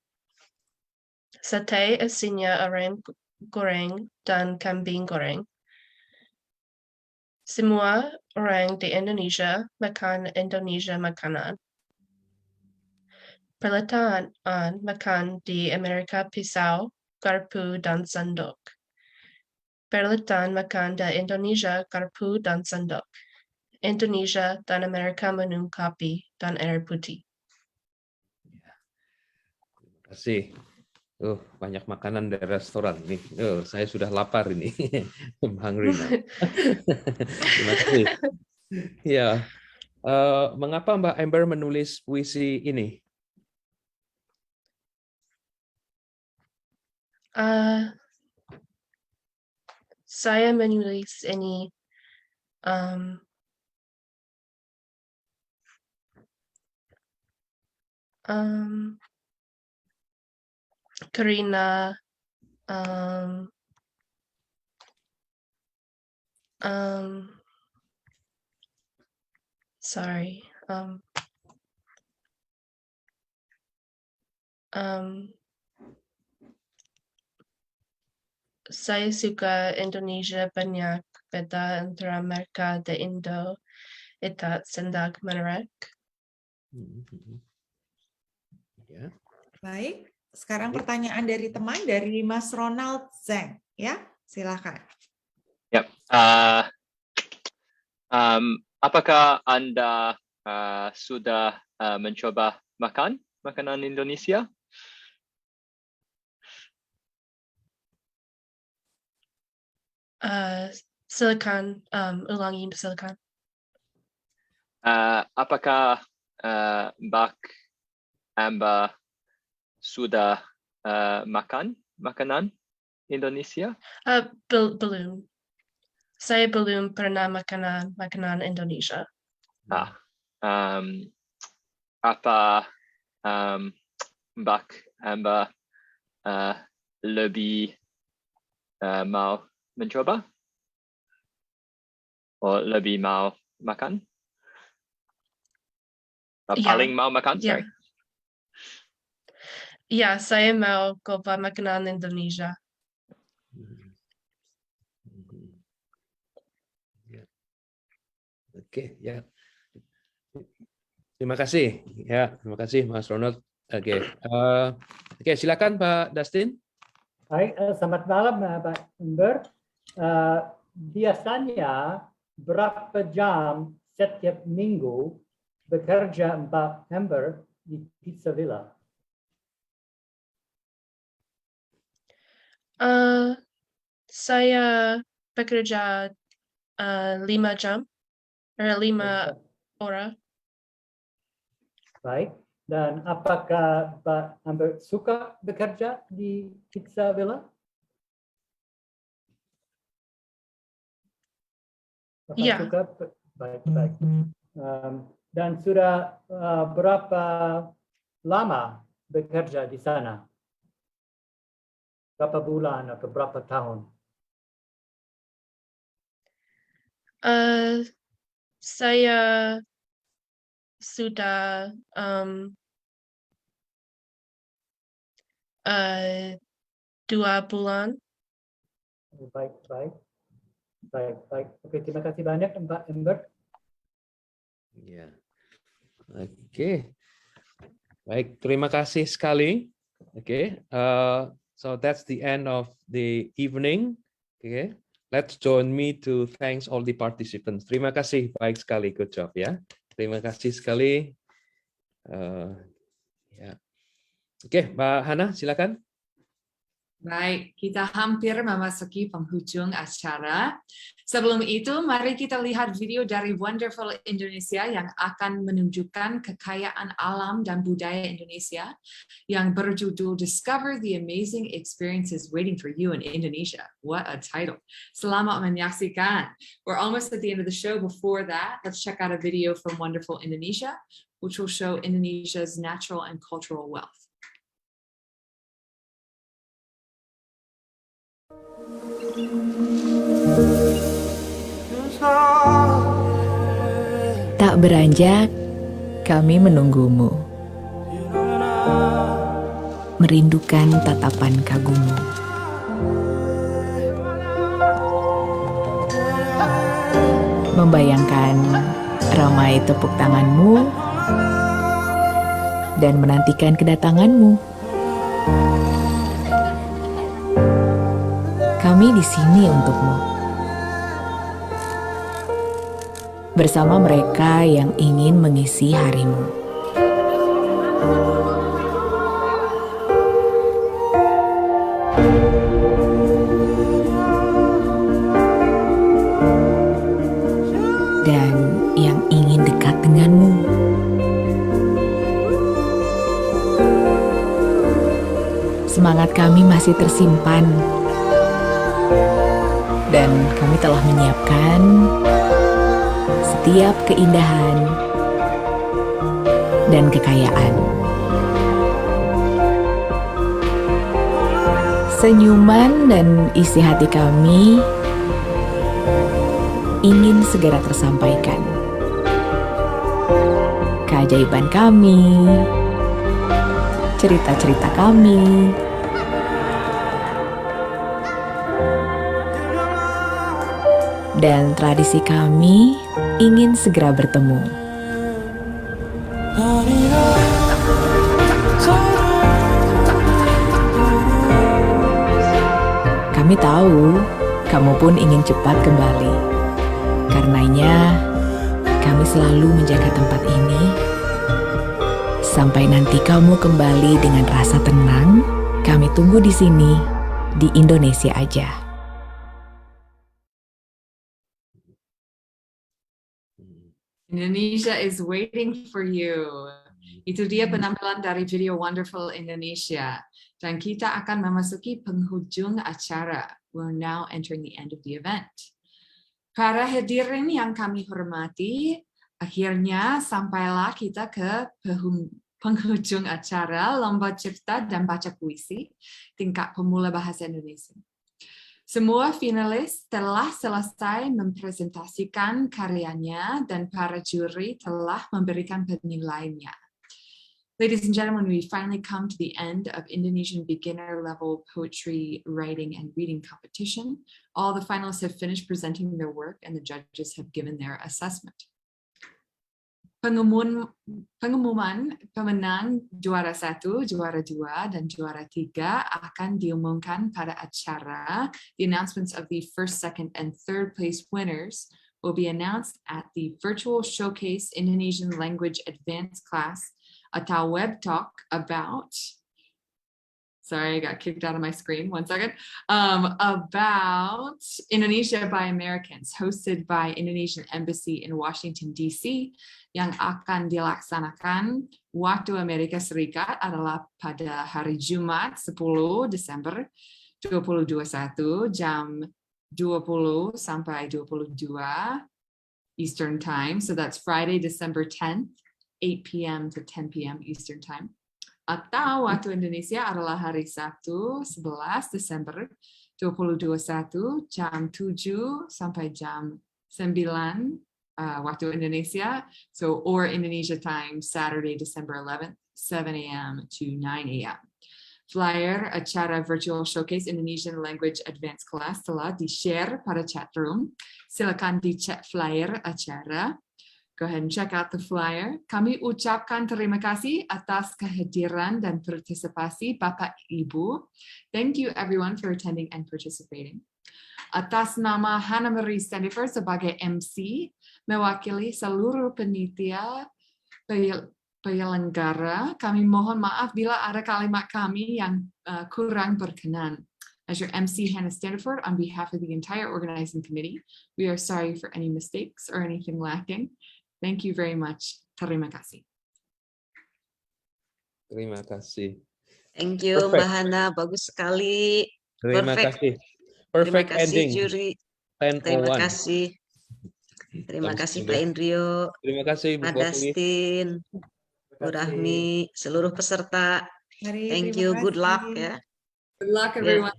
Sate isinya ayam goreng dan kambing goreng. Semua orang di Indonesia makan Indonesia makanan. Peralatan makan di Amerika pisau, garpu, dan sendok. Peralatan makan di Indonesia garpu dan sendok. Indonesia, dan Amerika melengkapi, dan air putih. Terima kasih. Banyak makanan dari restoran nih. Saya sudah lapar ini. I'm hungry now. Terima kasih. Ya, mengapa Mbak Amber menulis puisi ini? Saya menulis ini karena sorry. Saya suka Indonesia banyak beda antara mereka dan Indo itu sendak menarik. Ya. Baik, sekarang pertanyaan dari teman dari Mas Ronald Zeng, ya, silakan. Yep. Apakah Anda sudah mencoba makanan Indonesia? Silakan, ulangi silakan. Apakah Mbak Amber sudah makan makanan Indonesia? Belum. Saya belum pernah makan makanan Indonesia. Apa Mbak Amber lebih mau mencoba? Atau lebih mau makan? Paling mau makan? Sorry. Ya, saya mau coba makanan Indonesia. Oke, ya. Terima kasih. Ya, terima kasih Mas Ronald. Oke, silakan Pak Dustin. Baik, selamat malam Pak Amber. Biasanya berapa jam setiap minggu bekerja Mbak Amber di Pizza Villa? Saya bekerja 5 jam, 5 orang. Baik, dan apakah Mbak Amber suka bekerja di Pizza Villa? Iya. Suka? Baik. Dan sudah berapa lama bekerja di sana? Berapa bulan atau berapa tahun? Saya sudah 2 bulan. Baik. Oke, terima kasih banyak Mbak Amber. Ya. Oke. Baik, terima kasih sekali. Oke. So that's the end of the evening. Okay. Let's join me to thanks all the participants. Terima kasih, baik sekali, good job ya. Terima kasih sekali. Ya. Oke, Mbak Hana, silakan. Baik, kita hampir memasuki penghujung acara. Sebelum itu, mari kita lihat video dari Wonderful Indonesia yang akan menunjukkan kekayaan alam dan budaya Indonesia yang berjudul Discover the Amazing Experiences Waiting for You in Indonesia. What a title. Selamat menyaksikan. We're almost at the end of the show. Before that, let's check out a video from Wonderful Indonesia, which will show Indonesia's natural and cultural wealth. Tak beranjak, kami menunggumu. Merindukan tatapan kagummu. Membayangkan ramai tepuk tanganmu dan menantikan kedatanganmu. Kami di sini untukmu. bersama mereka yang ingin mengisi harimu. Dan yang ingin dekat denganmu. Semangat kami masih tersimpan, dan kami telah menyiapkan setiap keindahan dan kekayaan. Senyuman dan isi hati kami ingin segera tersampaikan. Keajaiban kami, cerita-cerita kami, dan tradisi kami ingin segera bertemu. Kami tahu kamu pun ingin cepat kembali. Karenanya, kami selalu menjaga tempat ini sampai nanti kamu kembali dengan rasa tenang. Kami tunggu di sini, di Indonesia aja. Indonesia is waiting for you. Itu dia penampilan dari video Wonderful Indonesia. Dan kita akan memasuki penghujung acara. We're now entering the end of the event. Para hadirin yang kami hormati, akhirnya sampailah kita ke penghujung acara Lomba Cipta dan Baca Puisi tingkat pemula bahasa Indonesia. Semua finalis telah selesai mempresentasikan karyanya dan para juri telah memberikan penilaiannya. Ladies and gentlemen, we finally come to the end of Indonesian beginner level poetry writing and reading competition. All the finalists have finished presenting their work and the judges have given their assessment. Pengumuman pemenang juara 1, juara 2, dan juara 3 akan diumumkan pada acara. The announcements of the first, second, and third place winners will be announced at the Virtual Showcase Indonesian Language Advanced Class atau Web Talk about, sorry, I got kicked out of my screen, one second, about Indonesia by Americans, hosted by Indonesian Embassy in Washington, D.C., yang akan dilaksanakan waktu Amerika Serikat adalah pada hari Jumat 10 Desember 2021 jam 20 sampai 22 Eastern Time. So that's Friday, December 10th, 8 p.m. to 10 p.m. Eastern Time. Atau waktu Indonesia adalah hari Sabtu 11 Desember 2021 jam 7 sampai jam 9 waktu Indonesia, so or Indonesia time, Saturday, December 11th, 7 a.m. to 9 a.m. Flyer acara Virtual Showcase Indonesian Language Advanced Class telah di-share pada chat room. Silakan dicek flyer acara. Go ahead and check out the flyer. Kami ucapkan terima kasih atas kehadiran dan partisipasi Bapak Ibu. Thank you everyone for attending and participating. Atas nama Hannah Marie Standifer sebagai MC, mewakili seluruh panitia penyelenggara, kami mohon maaf bila ada kalimat kami yang kurang berkenan. As your MC, Hannah Standiford, on behalf of the entire organizing committee, we are sorry for any mistakes or anything lacking. Thank you very much. Terima kasih. Terima kasih. Thank you, Mbak Hana. Bagus sekali. Terima kasih. Perfect Terima kasih, ending. juri. 10 for Terima 1. kasih. Terima kasih Pak Indrio. Terima kasih Bu Pak Popi. Dastin, Bu Rahmi, seluruh peserta. Mari, Thank terima you. kasih. Good luck ya. Good luck Yeah. everyone.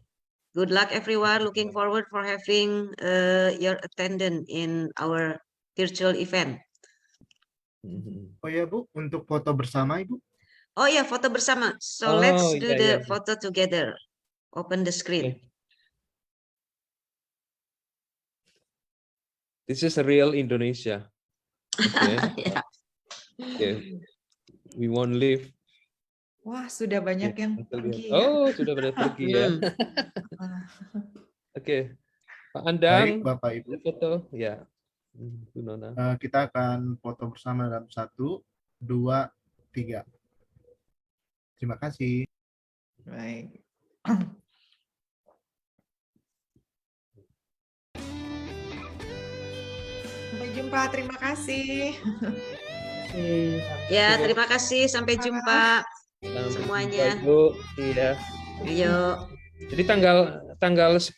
Good luck everyone. Looking forward for having your attendance in our virtual event. Oh ya Bu, untuk foto bersama Ibu. Oh ya, foto bersama. So let's Oh, do iya, the iya. photo together. Open the screen. This is a real Indonesia. Okay. Yeah. Okay. We won't leave. Wah, sudah banyak yang until pergi we- ya. Oh, sudah pada pergi ya. Oke. Pak Andang, Baik, Bapak Ibu. foto. Ya. Bu Nona. Kita akan foto bersama dalam 1, 2, 3. Terima kasih. Baik. Sampai jumpa, terima kasih. Ya, terima kasih. Sampai jumpa semuanya. Ibu, iya. Yuk. Jadi tanggal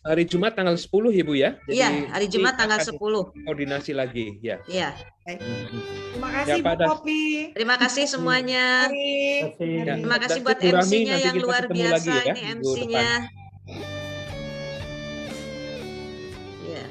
hari Jumat tanggal 10 ya Bu ya? Jadi Iya, hari Jumat tanggal akan 10. Koordinasi lagi ya. Iya. Terima kasih Bu Pada- Popi. Terima kasih semuanya. Ya, Terima kasih that's buat it, Bu Rahmi. MC-nya Nanti yang kita luar ketemu biasa lagi ya, ini minggu depan. MC-nya. Iya.